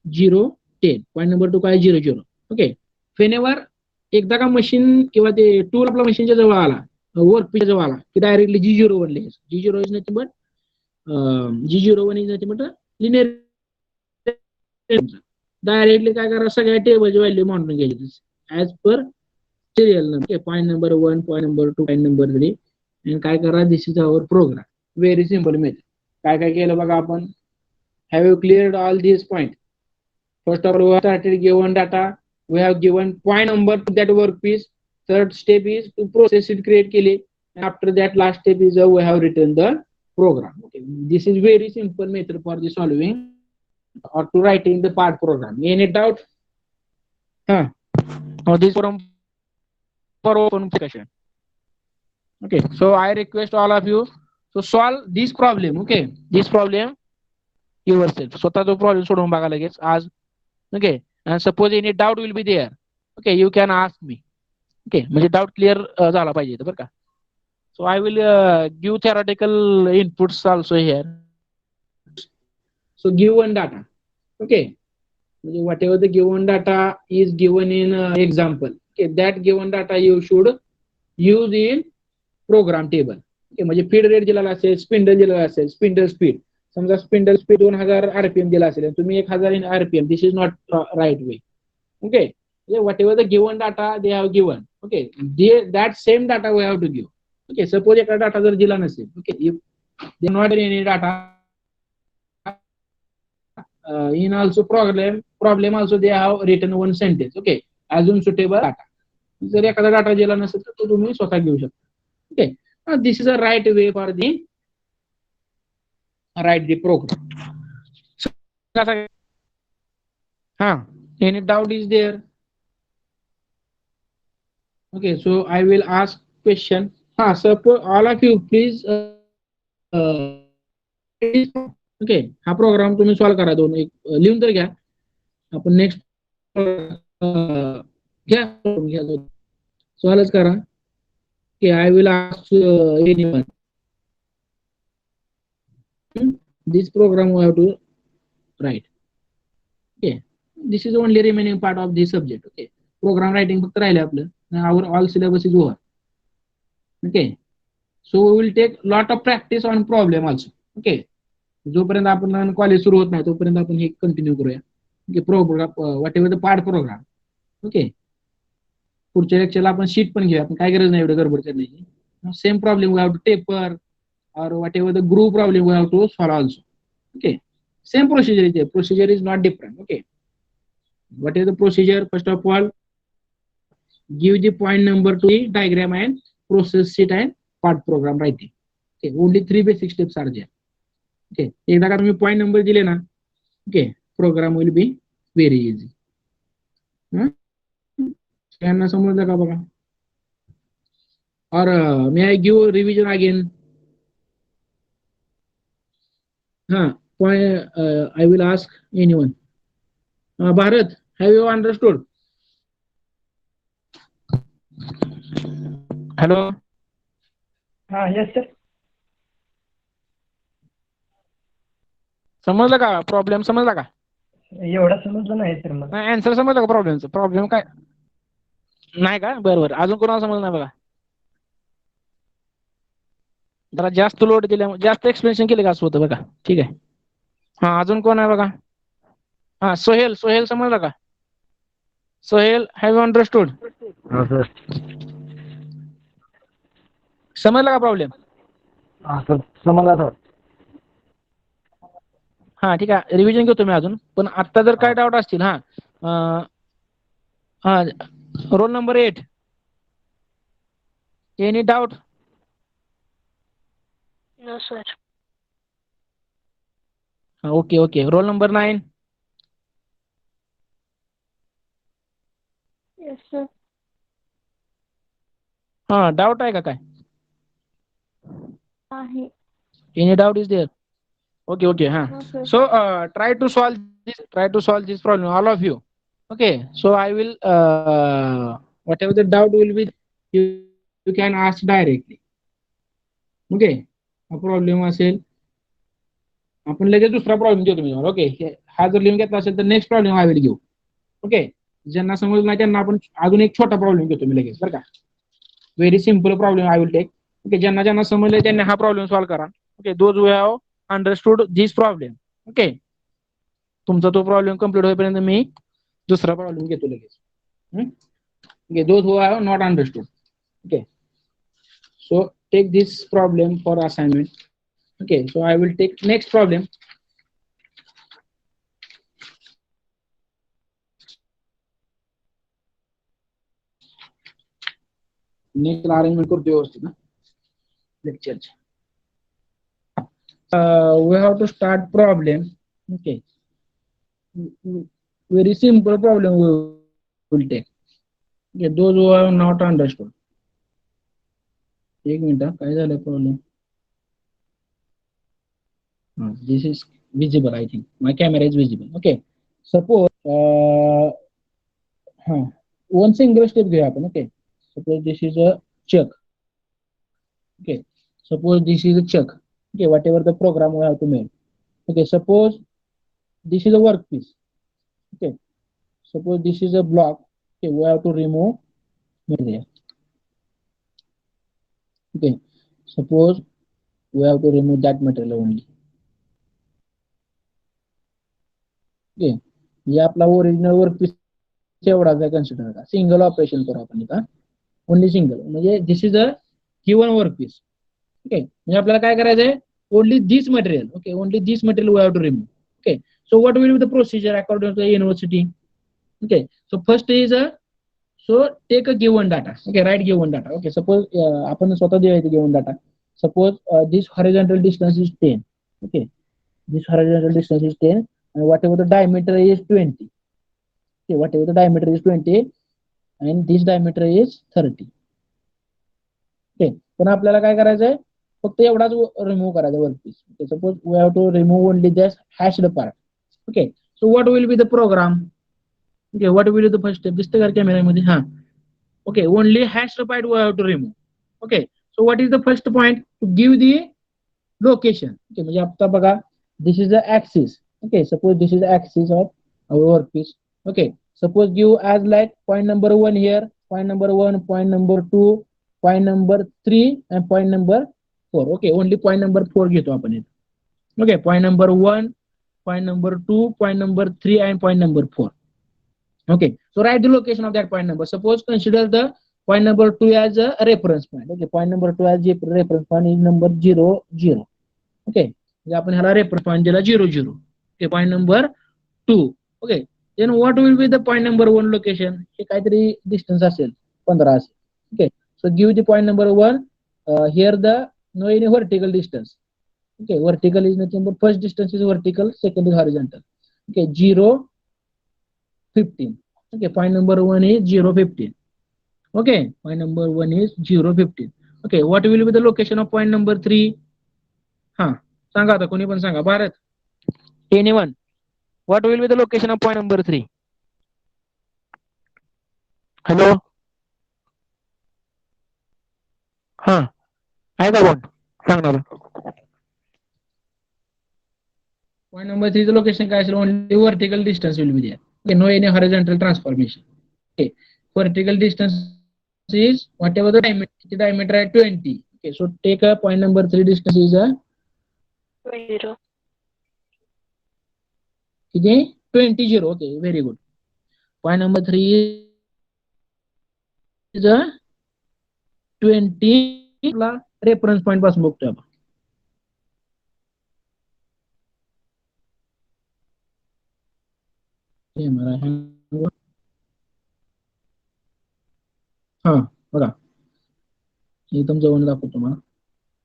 S1: 010. पॉईंट नंबर 2 काय 00. ओके, फेनेवर एकदा का मशीन किंवा ते टूल आपला मशीनच्या जवळ आला वर्कपीसच्या जवळ आला की डायरेक्टली G01 लिहायचं. G0 is nothing but G01 is nothing but linear. Directly काय करा सगळ्या टेबलची व्हॅल्यू मांडून घ्यायची as per serial number. Point number 1, point number 2, point number 3 आणि काय करा this is our program. Very simple method. काय काय केलं बघा आपण. Have you cleared all these points? First of all, we have started given data. We have given point number to that workpiece. Third step is to process it, create kili. And after that, last step is we have written the program. Okay, this is very simple method for the solving or to writing the part program. Any doubt? Now this forum for open discussion. Okay, so I request all of you to solve this problem. Okay, this problem. Yourself. स्वतः जो problem सोडवून बघा लगेच आज. Okay, and suppose any doubt will be there. Okay, you can ask me. Okay, म्हणजे doubt clear झाला पाहिजे बरं का. So I will give theoretical inputs also here. So given data. Okay, whatever the given data is given in example. Okay, that given data you should use in program table. Okay, म्हणजे feed rate दिलेला असेल, spindle दिलेला असेल, spindle speed. समजा spindle speed 2000 RPM दिला असेल तुम्ही 1000 RPM. This is not right way. Okay, whatever the given data they have given. Okay, that same data we have to give. Okay, suppose एका data जर दिला नसेल. Okay, if they not any data in also problem also they have written one sentence. Okay, assume suitable data. जर एखादा data दिला नसेल तर तो तुम्ही स्वतः घेऊ शकता. Okay, this is a right way for the write the program. Any doubt is there? Okay, so I will ask question. Suppose all of you please okay, हा प्रोग्राम तुम्ही सॉल्व करा. दोन एक लिहून तर घ्या. आपण नेक्स्ट घ्या सॉल्वच करा. Okay, I will ask anyone. This program we have to write. Okay, this is only remaining part of this subject. Okay, program writing फक्त राहिले आपलं. Our all syllabus is over. Okay, so we will take lot of practice on problem also. Okay, जोपर्यंत आपण college सुरू होत नाही तोपर्यंत आपण हे कंटिन्यू करूया. Okay, program whatever the part program. Okay, पुढच्या लेक्चरला आपण शीट पण घेऊया. आपण काय गरज नाही एवढं गडबड करण्याची. Same problem we have to taper or whatever the group problem we have to solve also. Okay, same procedure is there. Procedure is not different. Okay, what is the procedure? First of all, give the point number to the diagram and process it and part program writing. Okay, only 3 basic steps are there. Okay, एकदा का तुम्ही point number दिले ना, okay, program will be very easy. यांना समजलं का बघा? Or may I give revision again? I will ask anyone. Bharat, have you understood? Hello.
S3: Yes, sir.
S1: समजलं का प्रॉब्लेम? समजला का?
S3: एवढा समजलं नाही सर मला.
S1: नाही आन्सर समजलं का प्रॉब्लेमचं? प्रॉब्लेम काय नाही का? बरोबर. अजून कोणाला समजलं नाही बघा? जरा जास्त लोड दिल्यामुळे जास्त एक्सप्लेनेशन केले का असं होतं बघा. ठीक आहे. हा अजून कोण आहे बघा? हा सोहेल. सोहेल समजलं का? Sohail have you understood?
S2: हाँ सर.
S1: समजला का प्रॉब्लेम?
S2: हाँ सर समझा था.
S1: हा ठीक आहे. रिव्हिजन घेतो मी अजून. पण आता जर काय डाऊट असतील हा हा roll number 8 any doubt?
S4: No, sir.
S1: Okay okay. Roll number 9?
S4: Yes, sir.
S1: हा डाऊट आहे का काय?
S4: Ahe.
S1: Any doubt is there? Okay, okay, huh.
S4: No, sir.
S1: So try to solve this problem, all of you. Okay, so I will whatever the doubt will be, you can ask directly. Okay, हा problem असेल आपण लगेच दुसरा problem घेतो मी. Okay, हा जर लिहून घेतला असेल तर नेक्स्ट प्रॉब्लेम आय विल घेऊ. ओके, ज्यांना समजलं नाही त्यांना आपण अजून एक छोटा प्रॉब्लेम घेतो मी लगेच बरं का. Very simple problem I will take. Okay, ज्यांना समजलं त्यांनी हा प्रॉब्लेम सॉल्व्ह करा. Okay, those who have understood this problem. Okay, तुमचा तो प्रॉब्लेम कम्प्लीट होईपर्यंत मी दुसरा प्रॉब्लेम घेतो लगेच. Okay, those who have not understood. Okay, so take this problem for assignment. Okay, so I will take next problem. Next arrangement करतो व्यवस्थित ना लेक्चरचे. We have to start problem. Okay, very simple problem we will take. Okay, those who have not understood. एक minute, काय झालं problem? This is visible, I think. My camera is visible. Okay, suppose one single step घेऊया आपण. Okay, suppose this is a check. Okay, suppose this is a check. Okay, whatever the program we have to make. Okay, suppose this is a workpiece. Okay, suppose this is a block. Okay, we have to remove material. Okay, suppose we have to remove that material only. Okay, ये आपला original workpiece एवढाच आहे consider करा. Single operation करू आपण इथं. Only single म्हणजे this is a given workpiece. Okay, म्हणजे आपल्याला काय करायचंय? Only this material. Okay, only this material we have to remove. Okay, so what will be the procedure according to the university? Okay, so first is take a given data. Okay, write given data. Okay, suppose आपण स्वतः द्यायचं given data. Suppose this horizontal distance is 10. Okay, this horizontal distance is 10 and whatever the diameter is 20. Okay, whatever the diameter is 20 and this diameter is 30. Okay, पण आपल्याला काय करायचंय? फक्त एवढाच remove करायचा workpiece. Okay, suppose we have to remove only this hashed part. Okay, so what will be the program? Okay, what will be the first step? दिसतं का कॅमेरामध्ये? हा. Okay, only hashed part we have to remove. Okay, so what is the first point? To give the location. Okay, म्हणजे आता बघा, this is the axis. Okay, suppose this is the axis of our workpiece. Okay, suppose give as like point number 1 here, point number 1, point number 2, point number 3 and point number 4. Okay, only point number 4 घेतो आपण इथे. Okay, point number 1, point number 2, point number 3 and point number 4. Okay, so write the location of that point number. Suppose consider the point number 2 as a reference point. Okay, point number 2 as a reference point is number 0, 0. Okay, आपण ह्याला reference point दिला 0, 0. Okay, point number 2. Okay, then what will be the point number 1 location? हे काहीतरी distance असेल 15 असेल. Okay, so give the point number 1. Here the no any vertical distance. Okay, vertical is nothing but first distance is vertical, second is horizontal. Okay, 0, 15. Okay, point number 1 is 0, 15. Okay, point number 1 is 0, 15. Okay, what will be the location of point number 3? हा, सांगा आता कोणी पण सांगा. Bharat, anyone, what will be the location of point number 3? Hello? हा, आहे का कोण सांगणार? Point number 3 location काय असेल, only vertical distance will be there. Okay, no any horizontal transformation. Okay, vertical distance is whatever the diameter at 20. Okay, so take a point number 3 distance is a
S4: 0.
S1: 20 0. Okay, very good. Point number 3 is a 20 La reference point पासून बघतोय आपण. हा बघा एकदम जवळ दाखवतो तुम्हाला.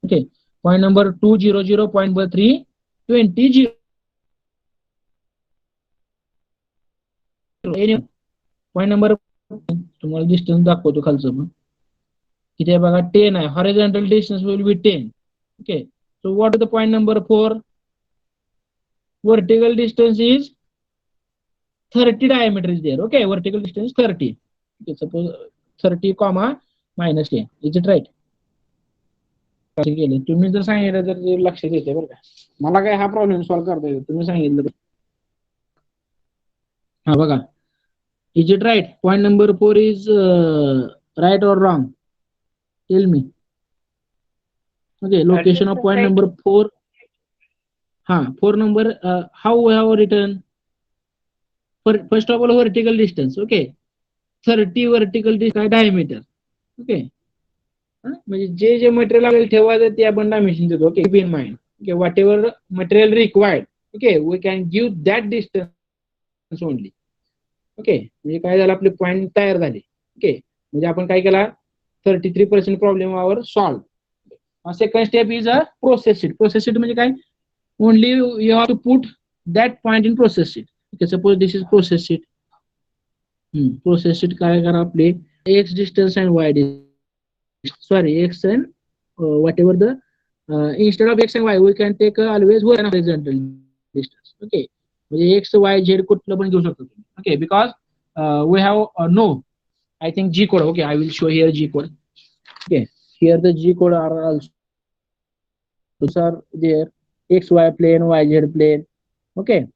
S1: Okay, point number 200, point number 3 20 0. Point number तुम्हाला डिस्टन्स दाखवतो खालचं पण किती आहे बघा, 10 आहे. Horizontal distance will B 10. Okay, so what is the point number 4? vertical distance is 30 diameter is there. Okay, vertical distance 30. Okay, suppose 30 comma minus 10. Is it right? तुम्ही जर सांगितलं तर ते लक्षात येते बरं का. मला काय हा प्रॉब्लेम सॉल्व्ह करता येतो, तुम्ही सांगितलं. हा बघा, is it right? Point number 4 is right or wrong? Tell me. Okay, location of point number 4. हा, 4 number, how we have written? First of all, vertical distance. Okay, 30 vertical distance diameter. Okay, म्हणजे जे जे material आपल्याला ठेवायचं ते आपण dimension देतो. Okay, keep in mind. Okay, whatever material required, okay, we can give that distance only. Okay, म्हणजे काय झालं, आपले पॉईंट तयार झाले. ओके, म्हणजे आपण काय केला, 33% problem our solve. Second step is a process sheet. Process sheet म्हणजे काय, only you have to put that point in process sheet. Okay, suppose this is process sheet. Process sheet काय करा, आपले x distance and y distance, sorry, x and whatever the instead of x and y we can take always one horizontal distance. Okay, म्हणजे x y z कुठलं पण घेऊ शकतो तुम्ही. Okay, because we have no, I think G code. Okay, I will show here G code. Okay, here the G code are also are there. XY plane, YZ plane, okay,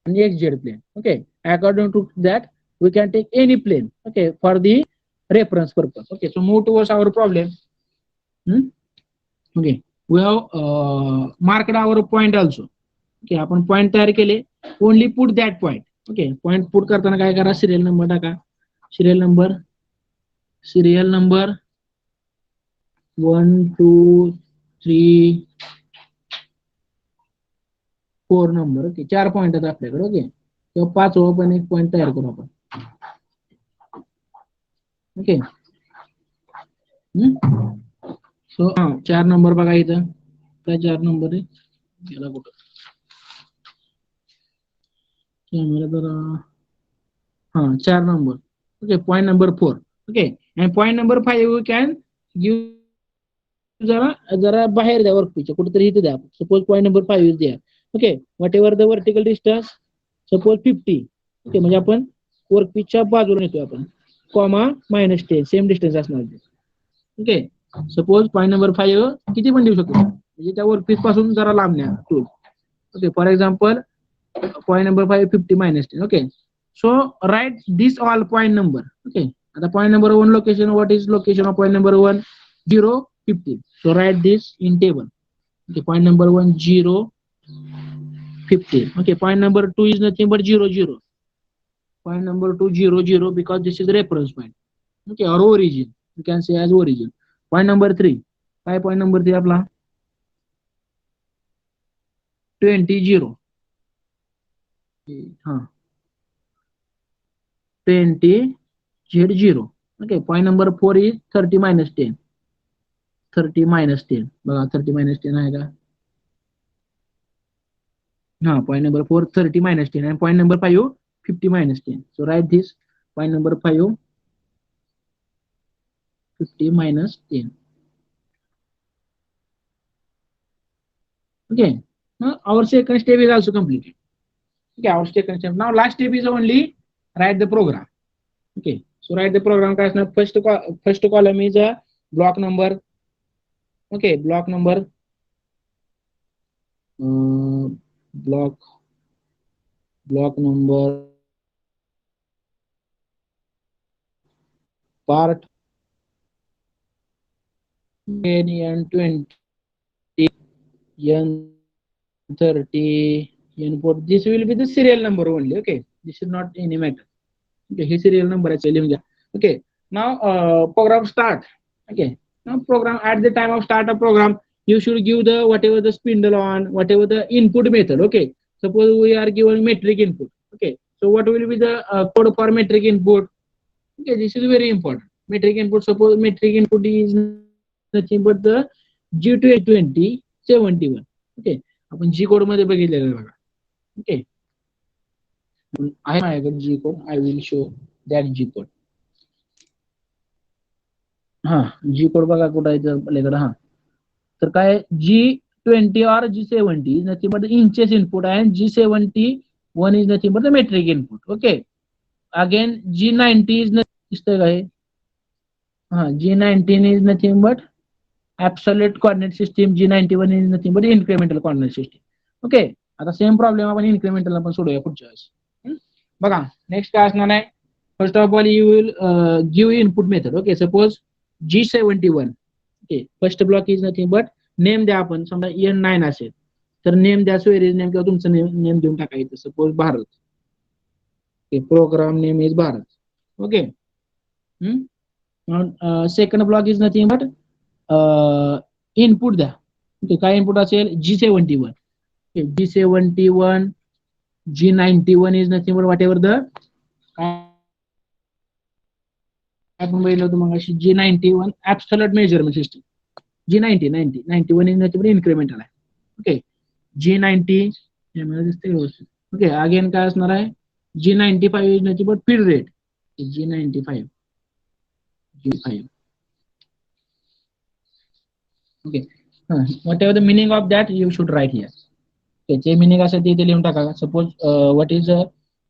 S1: and XZ plane. Okay, according to that we can take any plane, okay, for the reference purpose. Okay, so move towards our problem. Okay, we have marked our point also. Okay, आपण point तयार केले, only put that point. Okay, point put करताना काय करा, serial number टाका. serial number 1 2 3 4 number. Okay, 4 point आहेत आपल्याकडे. Okay, किंवा 5वा पण एक पॉइंट तयार करू आपण. ओके, सो 4 नंबर बघा इथं. काय 4 नंबर आहे, गेला कुठं कॅमेरा जरा. 4 number. Okay, point number 4. Okay, and point number 5 you can give जरा बाहेर द्या वर्कपीसच्या कुठेतरी इथे द्या. सपोज पॉइंट नंबर 5 इज द्या. Okay, what ever the vertical distance, suppose 50. Okay, म्हणजे आपण वर्कपीसच्या बाजूला नेतोय आपण, कॉमा -10 सेम डिस्टन्स असणार. ओके, सपोज पॉईंट नंबर 5 किती पण देऊ शकतो, म्हणजे त्या वर्कपीस पासून जरा लांब न्या tool. Okay, for example point number 5 50 -10. Okay, so write this all point number. Okay, आता point number 1 location, what is location of point number 1? 0 50. So write this in table. Okay, point number 1 0 50. Okay, point number 2 is nothing but 0 0. Point number 2 0 0 because this is the reference point. Okay, or origin, you can say as origin. Point number 3, काय point number 3 आपला 20 0. 20 Z0. Okay, point number 4 is 30 -10. 30 -10 बघा, 30 -10 आहे का. Point number 4 30 -10 and point number 5 50 -10. So write this, point number 5 50 -10. Okay, now our second step is also completed. Okay, our second step. Now last step is only write the program. Okay, so write the program. First column is a block number. Okay, block number block block number part N20, N30, N4. This will be the serial number only. Okay, this is not any matter. Okay, he serial number actually. Okay, now program start. Okay, now program at the time of start a program, you should give the whatever the spindle on, whatever the input method. Okay, suppose we are given metric input. Okay, so what will be the code for metric input? Okay, this is very important. Metric input, suppose metric input is nothing but the G2071. Okay, आपण G code मध्ये बघितलेलं आहे बघा. Okay, I have my G code. I will show that G code. हा, G code बघा कुठं आहे आपल्याकडे. हा, तर काय G20 or G70 is nothing but the inches input and G71 is nothing but the metric input. Okay, again G90 is nothing. दिसतंय काय? हा, G19 is nothing but absolute coordinate system. G91 is nothing but incremental coordinate system. Okay, आता same problem आपण incremental आपण सोडूया पुढच्या वेळेस. बघा next काय असणार आहे. First of all you will give input method. Okay, suppose G71. Okay, first block is nothing but name द्या. आपण समजा N9 असेल तर नेम द्या, स्वेरीज नेम किंवा तुमचं नेम देऊन टाकायचं. Suppose Bharat. Okay, program name is Bharat. Okay, second block is nothing but input द्या. ओके, काय इनपुट असेल? G71. G71, G91 is nothing but whatever the आपण बघितलं होतं मग G91 absolute measurement system. G90, 91 is nothing but incremental आहे. Okay, G90 हे मला दिसतंय व्यवस्थित. ओके, अगेन काय असणार आहे? G95 is nothing but feed rate. G95, G5. Okay, whatever the meaning of that you should write here. त्याचे meaning असं ते लिहून टाका. Suppose what is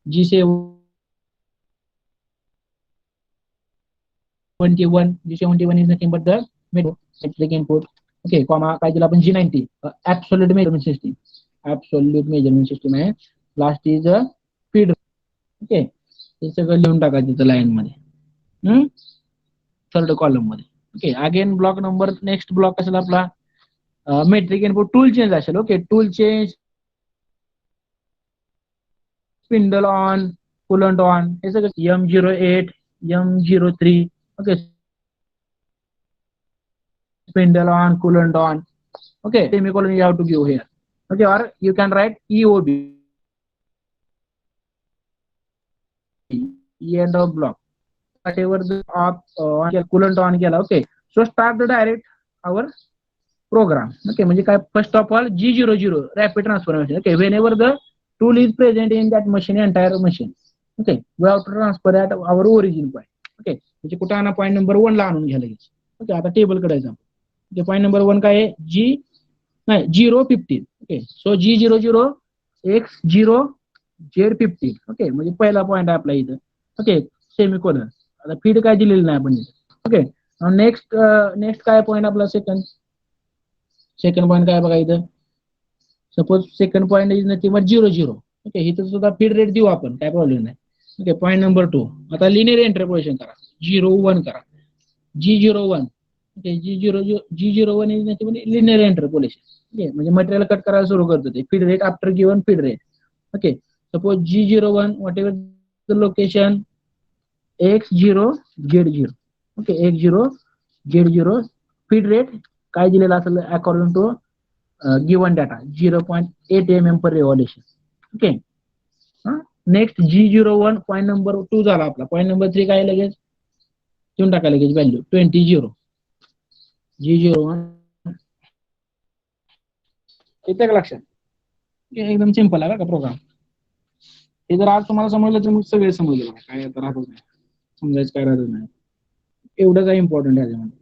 S1: G71 is nothing but the metric input. Okay, comma काय दिला आपण? G90 absolute measurement system. Absolute measurement system आहे. Last is feed. Okay, हे सगळं लिहून टाका तिथं लाईन मध्ये, थर्ड कॉलम मध्ये. Okay, again block number next block असेल आपला मेट्रिक इनपुट. टूल चेंज असेल. Okay, tool change, spindle on, coolant on, हे सगळं M08, M03. Okay, spindle on, coolant on. Okay, semicolon you have to give here. Okay, or you can write EOB, end of block. Whatever the coolant on केला. Okay, so start the direct our program. Okay, म्हणजे काय? First of all G00 rapid transformation. Okay, whenever the tool is present in that machine, entire machine. Okay, we have to transfer at our origin point. Okay, म्हणजे कुठं आणा? Point number 1 ला आणून घ्यायला लागेल. Okay, आता table करायचं आपण. Okay, point number 1 काय आहे? G015. ओके, सो G00 X0 Z15. ओके, म्हणजे पहिला पॉईंट आहे आपला इथं. Okay, semicolon. आता फीड काय दिलेलं नाही आपण इथं. ओके, नेक्स्ट काय पॉईंट आपला? सेकंड पॉईंट काय बघा इथं. Suppose second point is nothing but 00. Okay, इथं सुद्धा फीड रेट देऊ आपण, काय प्रॉब्लेम नाही. Okay, point number 2. आता लिनियर इंटरपोलेशन करा. 01 करा. G01. Okay, G01 is nothing but linear interpolation. Okay, म्हणजे मटेरियल कट करायला सुरू करतो ते. Feed rate after given feed rate. Okay, suppose G01 what ever the location X0 Z0. Okay, X0 Z0 feed rate काय दिलेला असेल according to given data 0.8 mm per revolution. Okay, next G01 point number 2 झाला आपला. Point number 3 काय लगेच देऊन टाका लगेच व्हॅल्यू 20. G01 येते का लक्षात? एकदम सिंपल आहे का प्रोग्राम. हे जर आज तुम्हाला समजलं तर मग सगळे समजलं. काय आता राहतच नाही, समजायचं काय राहतच नाही. एवढं काय इम्पॉर्टंट आहे त्यामध्ये.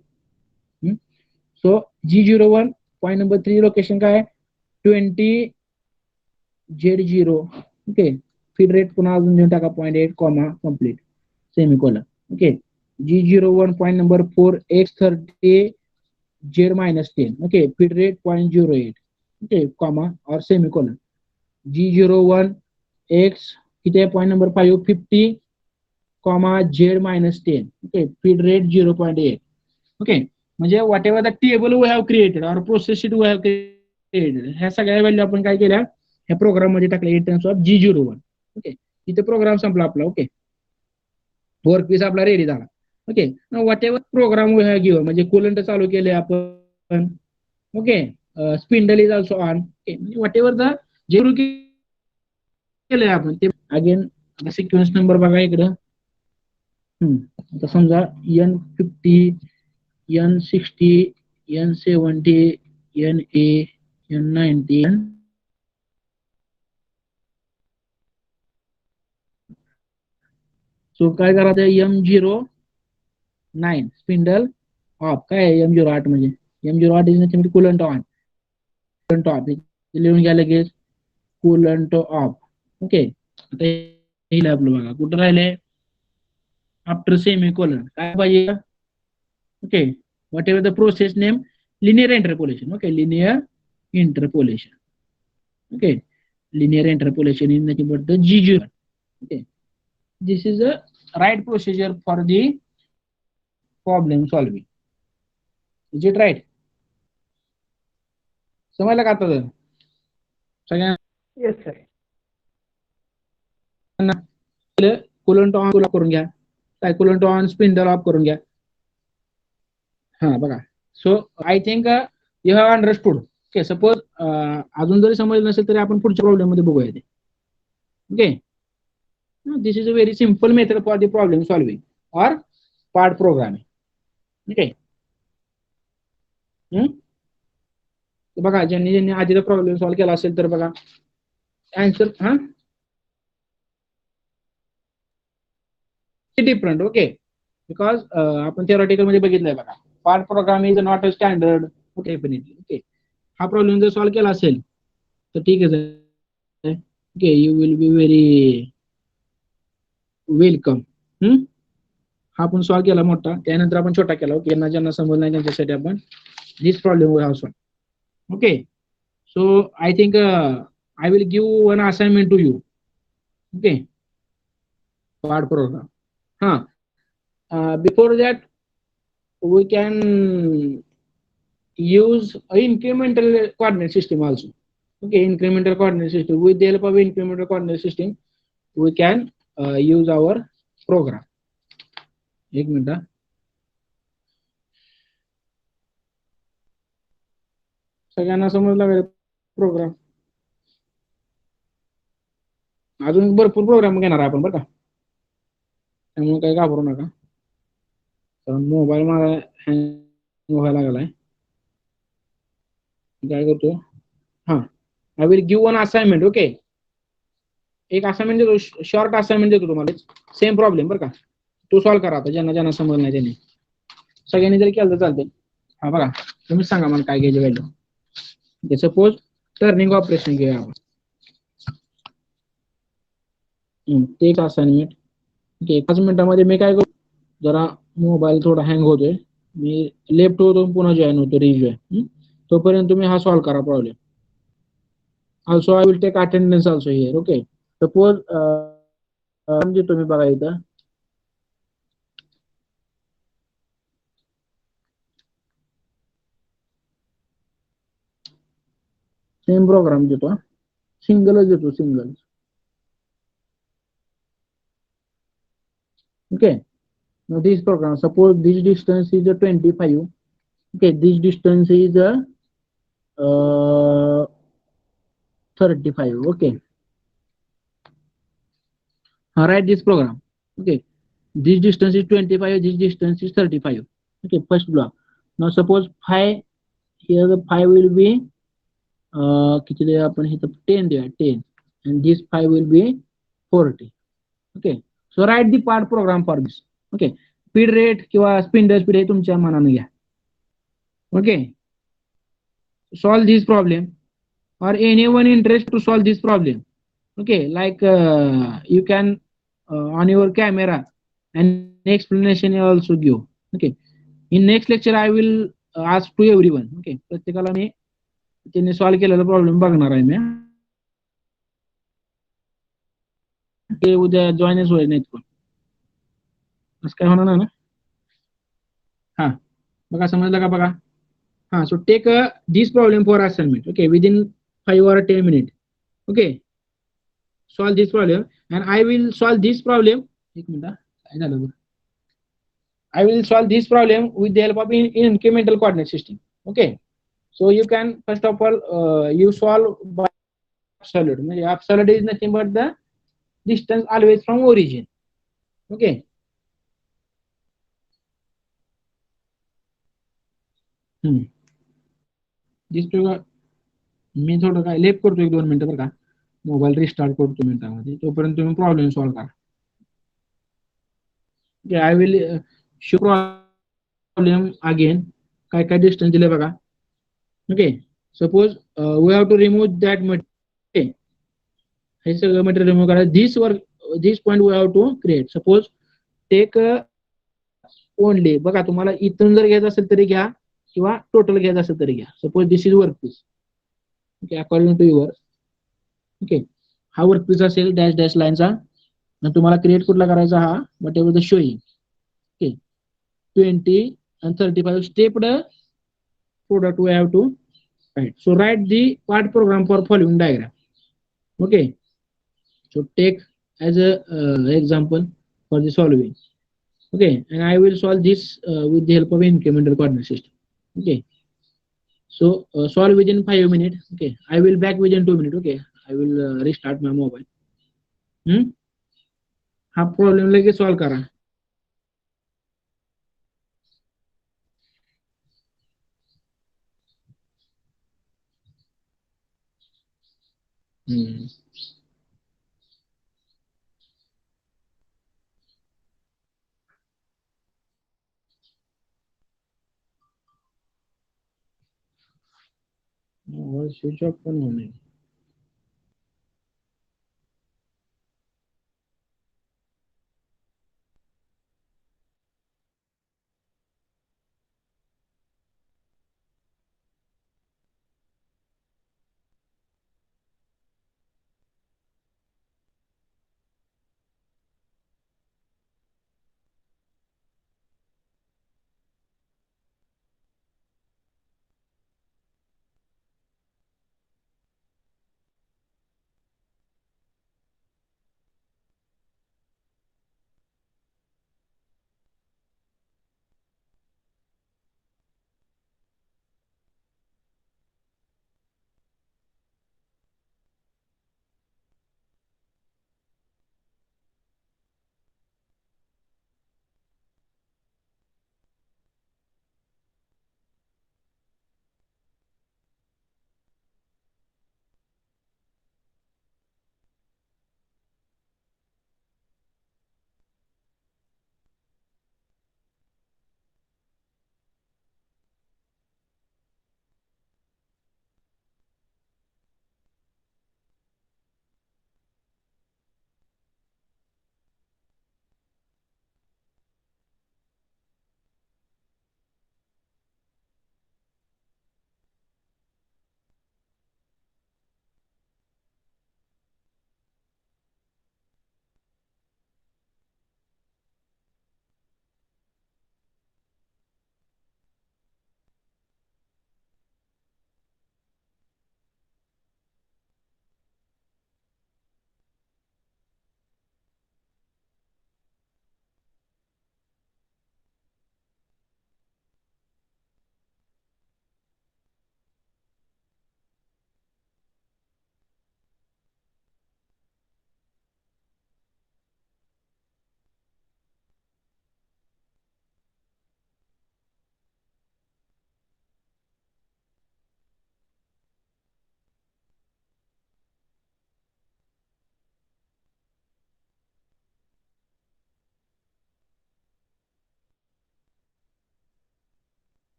S1: सो G01 पॉईंट नंबर 3 लोकेशन काय? 20 Z0. ओके, फीड रेट पुन्हा अजून देऊन टाका 0.8 comma complete semicolon. Okay, G01 point number 4 X30 Z-10. Okay, feed rate 0.08. Okay, comma और सेमिकोलन. G01 एक्स किती आहे point number 5 50 z minus 10. Okay, feed rate 0.8. Okay, म्हणजे whatever the table we have created और process sheet we have created, ह्या सगळ्या value आपण काय केल्या ह्या प्रोग्राम मध्ये टाकल्या in terms of G01. Okay, इथे प्रोग्राम संपला आपला. ओके, वर्क पीस आपला रेडी झाला. Okay, whatever program we have given, म्हणजे कुलंट चालू केले आपण. Okay, spindle is also on. Okay, म्हणजे वॉट एव्हर द जे केलंय आपण ते अगेन आता सिक्वेन्स नंबर बघा इकडं. आता समजा N50, N60, N70, NA, N90, सो काय करायचं M09 स्पिंडल ऑफ. काय M08 म्हणजे M08 is nothing but coolant on. Coolant of लिहून घ्या लगेच, कूलंट ऑफ. ओके, आता हे आपलं बघा कुठं राहिले आफ्टर सेमीकोलन काय पाहिजे. Okay, whatever the process name linear interpolation. Okay, linear interpolation. Okay, linear interpolation is nothing but the G01. Okay, this is a right procedure for the problem solving. Is it right? समजलं का आता सगळ्यांना?
S3: Yes sir.
S1: Coolant on करून घ्या, काय coolant on spindle of करून घ्या. हा बघा, so I think you have understood. Okay, suppose अजून जरी समजलं नसेल तरी आपण पुढच्या प्रॉब्लेम मध्ये बघूया ते. Okay, this is a very simple method for the problem solving और पार्ट प्रोग्रामिंग. ओके, बघा ज्यांनी ज्यांनी आधीचा प्रॉब्लेम सॉल्व्ह केला असेल तर बघा आन्सर डिफरंट. ओके, बिकॉज आपण थिअरॉटिकल मध्ये बघितलंय बघा, part programme is not a standard. Okay, definitely. Okay, हा प्रॉब्लेम जर सॉल्व्ह केला असेल तर ठीक आहे. Okay, you will be very welcome. हा आपण सॉल्व्ह केला मोठा, त्यानंतर आपण छोटा केला. ओके, यांना ज्यांना समजलं नाही त्यांच्यासाठी आपण this problem we have solve. Okay, so I think I will give one assignment to you. Okay, part program. Before that we can use incremental coordinate system also. Okay, incremental coordinate system. With the help of incremental coordinate system we can use our program. एक minute, सगळ्यांना समजला का programme? अजून भरपूर programme घेणार आहे आपण बरं का, त्यामुळे काही घाबरू नका. कारण मोबाईल माझा हँग व्हायला लागलाय. काय करतो, आय will give one assignment. Okay, एक असाइनमेंट देतो, शॉर्ट असाइनमेंट देतो तुम्हाला, सेम प्रॉब्लेम बरं का. तो सॉल्व्ह करा आता, ज्यांना ज्यांना समजलं नाही त्यांनी. सगळ्यांनी जरी केलं तर चालते. हा बघा, तुम्ही सांगा मला काय घ्यायची व्हॅल्यू. सपोज टर्निंग ऑपरेशन घेऊया आपण. ते एक असाइनमेंट. ओके, 5 मिनिटांमध्ये मी काय करू, जरा मोबाईल थोडा हँग होतोय, मी लेफ्ट होतो पुन्हा जॉईन होतो, रिजॉईन. तोपर्यंत तुम्ही हा सॉल्व्ह करा problem. Also I will take attendance also here. Okay, suppose म्हणजे तुम्ही बघा इथं सेम प्रोग्राम देतो, सिंगलच देतो, single. Okay, now this program, suppose this distance is a 25. Okay, this distance is a 35. Okay, write this program. Okay, this distance is 25, this distance is 35. Okay, first block. Now suppose 5, here the 5 will be किती दे आपण हे 10 दे 10, and this 5 will be 40. Okay, so write the part program for this. Okay, speed rate किंवा spindle speed हे तुमच्या मनाने घ्या. Okay, solve this problem or anyone interested to solve this problem. Okay, like you can on your camera and explanation also give. Okay, in next lecture I will ask to everyone. Okay, प्रत्येकाला मी त्यांनी solve केलेला problem बघणार आहे मी. ते उद्या जॉईनच होईल नाहीत कोण, असं काय होणार नाही ना. हा बघा, समजलं का बघा. हा, so take this problem for assignment. Okay, within 5 or 10 minutes. ओके, solve this problem and I will solve this problem. एक मिनिट काय झालं बरं. I will solve this problem with the help of incremental coordinate system. Okay, so you can first of all you solve by absolute. म्हणजे absolute is nothing but the distance always from origin. Okay. मी थोडं काय लेप करतो, 1-2 मिनिटं बरं का. Mobile restart करतो मिनिटामध्ये, तोपर्यंत तुम्ही प्रॉब्लेम सॉल्व्ह करा. I will show problem again. काय काय डिस्टन्स दिले बघा. Okay, suppose we have to remove that material. हे सगळं मटेरियल रिमूव्ह करायचं. This point we have to create. Suppose take only, बघा तुम्हाला इथून जर घ्यायचं असेल तरी घ्या किंवा टोटल घ्यायचं असेल तरी घ्या. Suppose this is work piece. Okay, according to your. Okay, हा वर्क पीस असेल डॅश डॅश लाईनचा. तुम्हाला क्रिएट कुठला करायचा, हा whatever the showing. Okay, 20 and 35 stepped product we have to write. So write the part program for following diagram. Okay, so take as a example for the solving. Okay, and I will solve this with the help of incremental coordinate system. Okay, so solve within 5 minutes. Okay, I will back within 2 minutes. Okay, I will restart my mobile. हा problem लगेच solve करा. Switch off पण होणे.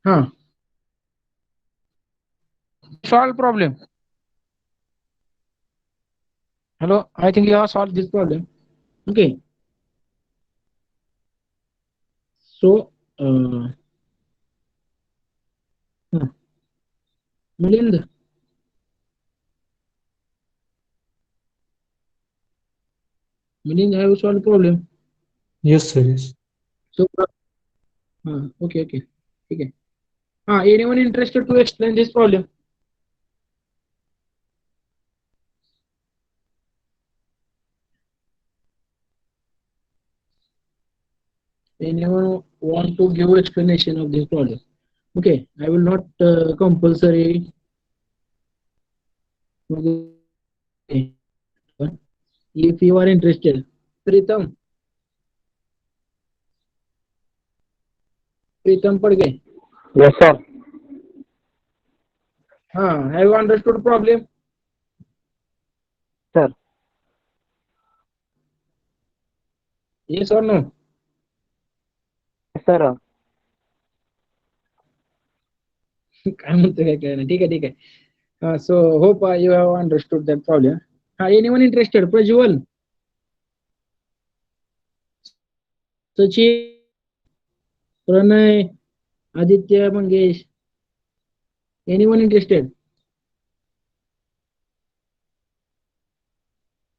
S1: Huh. Solve problem. Hello, I think you have solved this problem. Okay. So, Milind, have you solved the problem?
S5: Yes, sir. Yes.
S1: So, okay, okay, okay. Anyone interested to explain this problem? Anyone want to give explanation of this problem? Okay, I will not compulsory. Okay. If you are interested, Pritam, पढ़ गए?
S2: Yes, sir.
S1: Have you understood problem?
S2: Sir.
S1: Yes or no?
S2: Yes, sir.
S1: काय म्हणतोय काय नाही. ठीक आहे, ठीक आहे. So hope you have understood that problem. Anyone interested? Prajwal, Sachin, Pranay, Aditya, Mangesh. Anyone interested?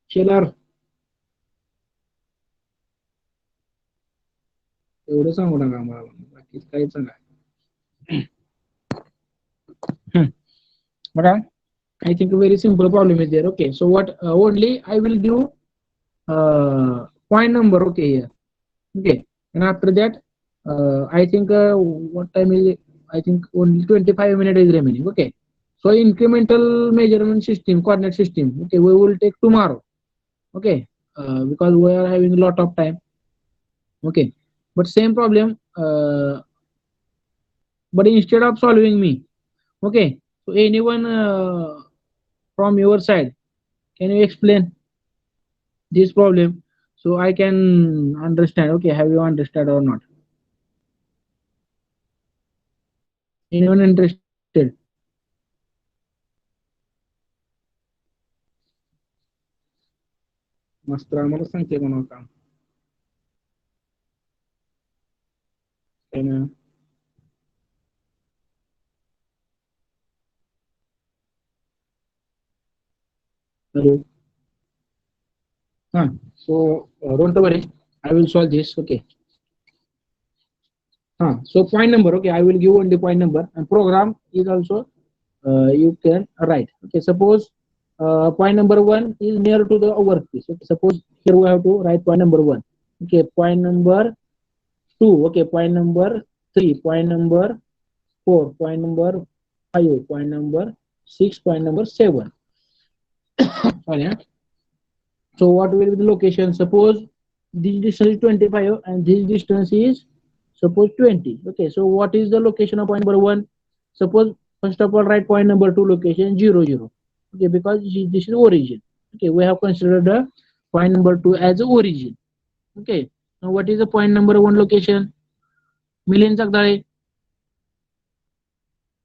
S1: Shelar. एवढं सांगू नका आम्हाला, बाकी काही सांगा. But I think a very simple problem is there. Okay, so what only I will give point number. Okay, here. Okay, and after that, I think what time is it? I think only 25 minutes is remaining. Okay, so incremental measurement system, coordinate system. Okay, we will take tomorrow. Okay, because we are having a lot of time. Okay, but same problem. But instead of solving me, okay, so anyone from your side, can you explain this problem so I can understand? Okay, have you understood or not? Anyone interested? मास्तर आम्हाला सांगते म्हणून काम. Hello. So don't worry, I will solve this. Okay. So point number. Okay, I will give only point number, and program is also you can write. Okay, suppose point number 1 is near to the workpiece. Okay, suppose here we have to write point number 1. Okay, point number 2. Okay, point number 3. Point number 4. Point number 5. Point number 6. Point number 7. Sorry. So what will be the location? Suppose this distance is 25 and this distance is suppose 20. Okay, so what is the location of point number 1? Suppose first of all write point number 2 location 0 0. Okay, because this is origin. Okay, we have considered the point number 2 as origin. Okay, now what is the point number 1 location? Milind Sagdale.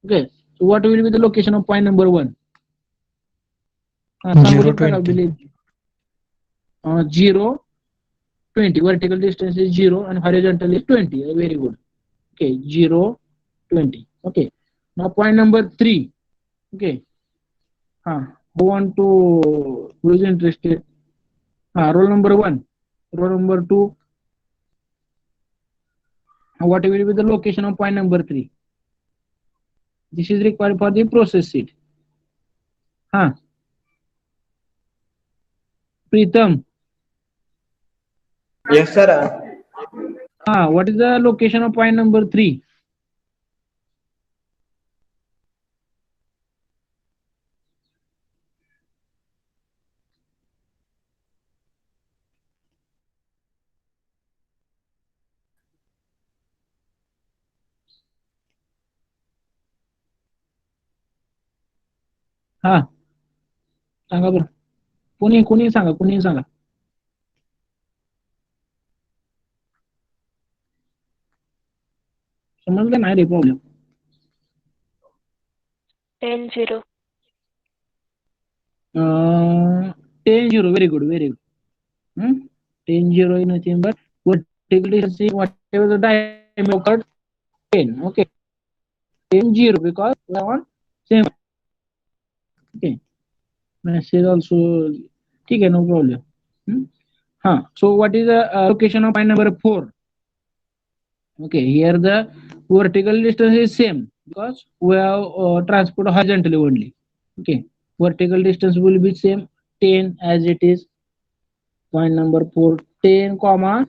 S1: Okay, so what will be the location of point number 1?
S5: 0, 20.
S1: 0 20. Vertical distance is 0 and horizontal is 20. Very good. Okay, 0 20. Okay, now point number 3. Okay, who want to, who is interested? Roll number 1, roll number 2. What will be the location of point number 3? This is required for the process sheet. Pritam.
S6: Yes, sir.
S1: What is the location of point number 3? सांगा बरं. कोणी सांगा. समजलं नाही रे problem.
S4: 10 0.
S1: 10 0. Very good, very good. 10 0 is nothing but vertical distance is whatever the diameter occurred 10. Okay, 10 0 because we want same. Okay, message also. Okay, no problem. So what is the location of point number 4? Okay, here the vertical distance is same because we have transport horizontally only. Okay, vertical distance will be same 10 as it is. Point number 4, 10 comma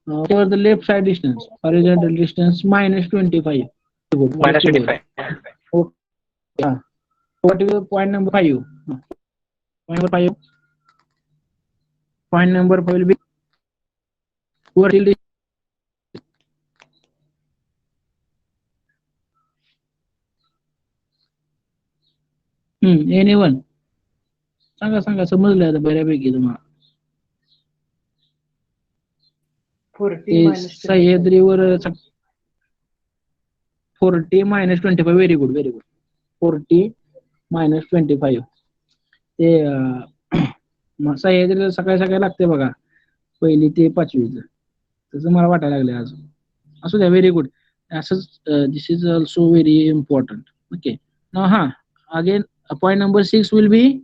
S1: for the left side distance, horizontal distance minus 25.
S2: Minus 25.
S1: Okay. What is the point number 5? Point number 5. Point number 5 will be vertical distance. Anyone? सांगा समजलं आता बऱ्यापैकी तुम्हाला.
S3: 40
S1: सह्याद्रीवर 40 minus 25. Very good, very good. 40 minus 25. ते सह्याद्रीला सकाळी लागते बघा, पहिली ते 5वीचं. तसं मला वाटायला लागलं आज. असू द्या, व्हेरी गुड. असंच this is also very important. Okay, again point number 6 will be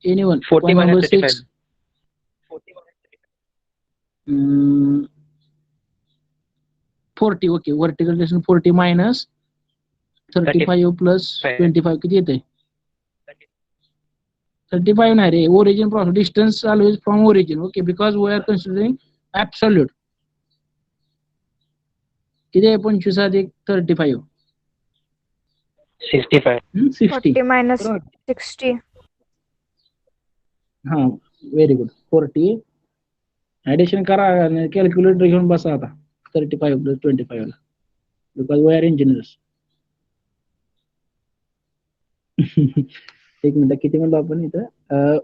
S1: anyone.
S2: 40
S1: Point number
S2: minus 35.
S1: 6. 40. Okay, vertical distance 40 minus 35 plus 25 किती येते? 35 नाही रे, origin from distance always from origin. Okay, because we are considering absolute. किती आहे 25 अधिक 35?
S2: 65.
S1: 60.
S6: 40 minus
S1: Correct.
S6: 60.
S1: Very good. 40 addition करा, calculator घेऊन बसा आता. 35 plus 25 ला, बिकॉज वी आर इंजिनियर्स. एक मिनिट, किती म्हणलो आपण इथं?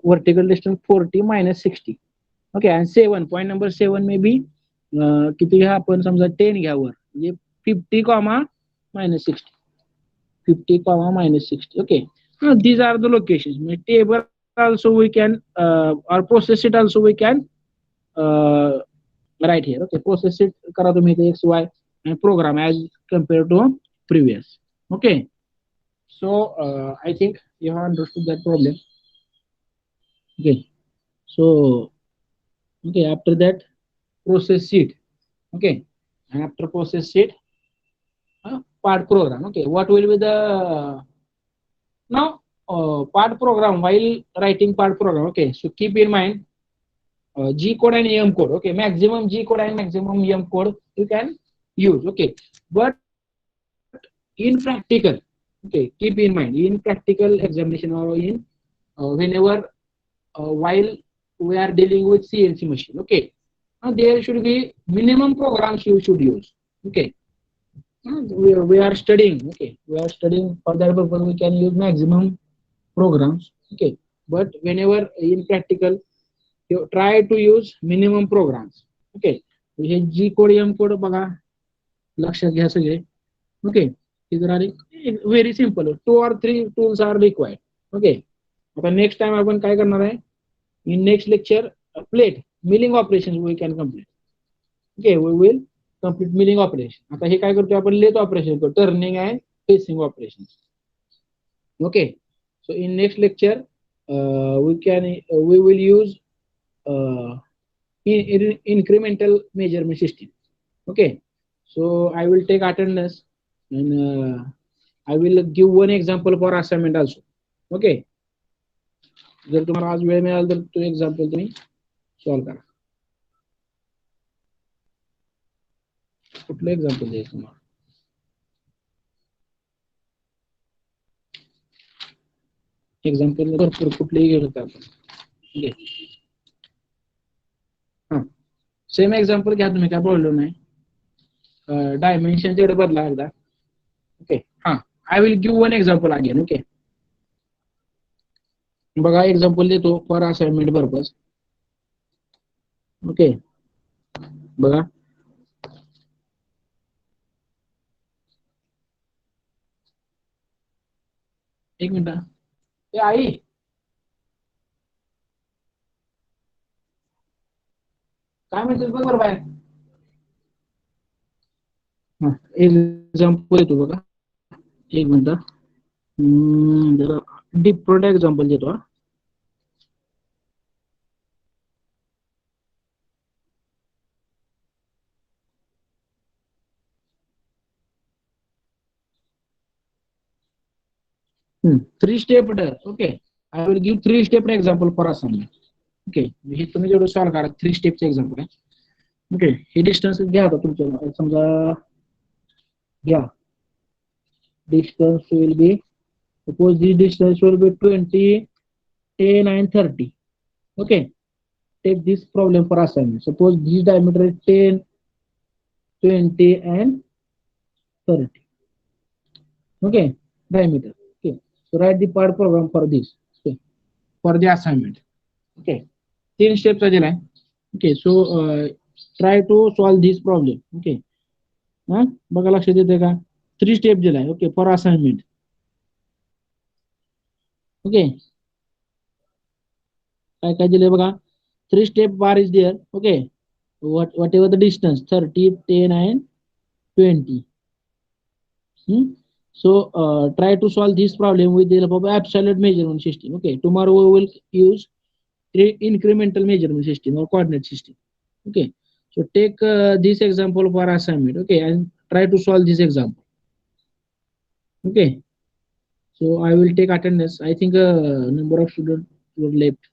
S1: Vertical distance 40 minus 60. ओके, आणि 7 पॉईंट नंबर 7 मे बी किती घ्या आपण, समजा 10 घ्या वर, म्हणजे 50 comma minus 60. 50 comma minus 60. Okay, these are the locations. Table also we can or process it also we can right here. Okay, process it करा तुम्ही इथे x y and program as compared to previous. Okay, so I think you have understood that problem. Okay, so okay, after that process sheet. Okay, and after process sheet part program. Okay, what will be the now part program while writing part program? Okay, so keep in mind G code and M code. Okay, maximum G code and maximum M code you can use. Okay, but in practical, okay, keep in mind in practical examination or in whenever while we are dealing with CNC machine. Okay, there should be minimum programs you should use. Okay, we are studying. Okay, we are studying for that purpose we can use maximum programs. Okay, but whenever in practical you try to use minimum programs. Okay, hey G code M code बघा, लक्षात घ्या सगळे. Okay, these are very simple. 2 or 3 tools are required. Okay, आता next time आपण काय करणार आहे, in next lecture plate milling operations we can complete. Okay, we will complete milling operation. आता हे काय करतो आपण, lathe operation करतो, turning and facing operations. Okay, so in next lecture we will use incremental measurement system. Okay, so I will take attendance and I will give one example for assignment also. Okay, जर तुम्हाला आज वेळ मिळाला तर तो example तुम्ही solve करा. कुठलं एक्झाम्पल द्यायचं तुम्हाला? एक्झाम्पल भरपूर कुठलेही घेऊ शकता आपण. ओके, सेम एक्झाम्पल घ्या तुम्ही, काय प्रॉब्लेम नाही. डायमेन्शन तेवढं बदला एकदा. Okay, I will give one example again. Okay, बघा एक्झाम्पल देतो फॉर असाइनमेंट पर्पज. ओके, बघा एक मिनिट. ए आई, काय म्हणतेस बघ बरं बाहेर. एक्झाम्पल देतो बघा, एक मिनिट. जरा डिफरंट एक्झाम्पल देतो. 3 step. Okay, I will give 3-step example for assignment. Okay, हे तुम्ही जेवढं सॉल्व करा 3 स्टेपचे एक्झाम्पल आहे. ओके, हे डिस्टन्स घ्या आता तुमच्या, समजा घ्या distance will be, suppose this distance will be 20, 10 and 30. Okay, take this problem for assignment. Suppose this diameter is 10, 20 and 30. Okay, diameter. Okay, so write the part program for this. Okay, for the assignment. Okay, 3 steps are there. Okay, so try to solve this problem. Okay, बघा लक्षात येते का? 3 step दिलाय. Okay, for assignment. Okay, काय काय दिलंय बघा. 3 step bar is there. Okay, whatever the distance 30, 10 and 20. So try to solve this problem with the help of absolute measurement system. Okay, tomorrow we will use incremental measurement system or coordinate system. Okay, so take this example for assignment. Okay, and try to solve this example. Okay, so I will take attendance. I think number of students were left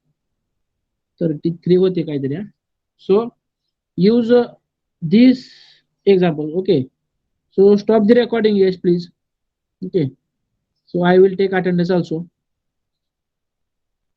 S1: 33 होते काहीतरी. So use this example. Okay, so stop the recording. Yes, please. Okay, so I will take attendance also.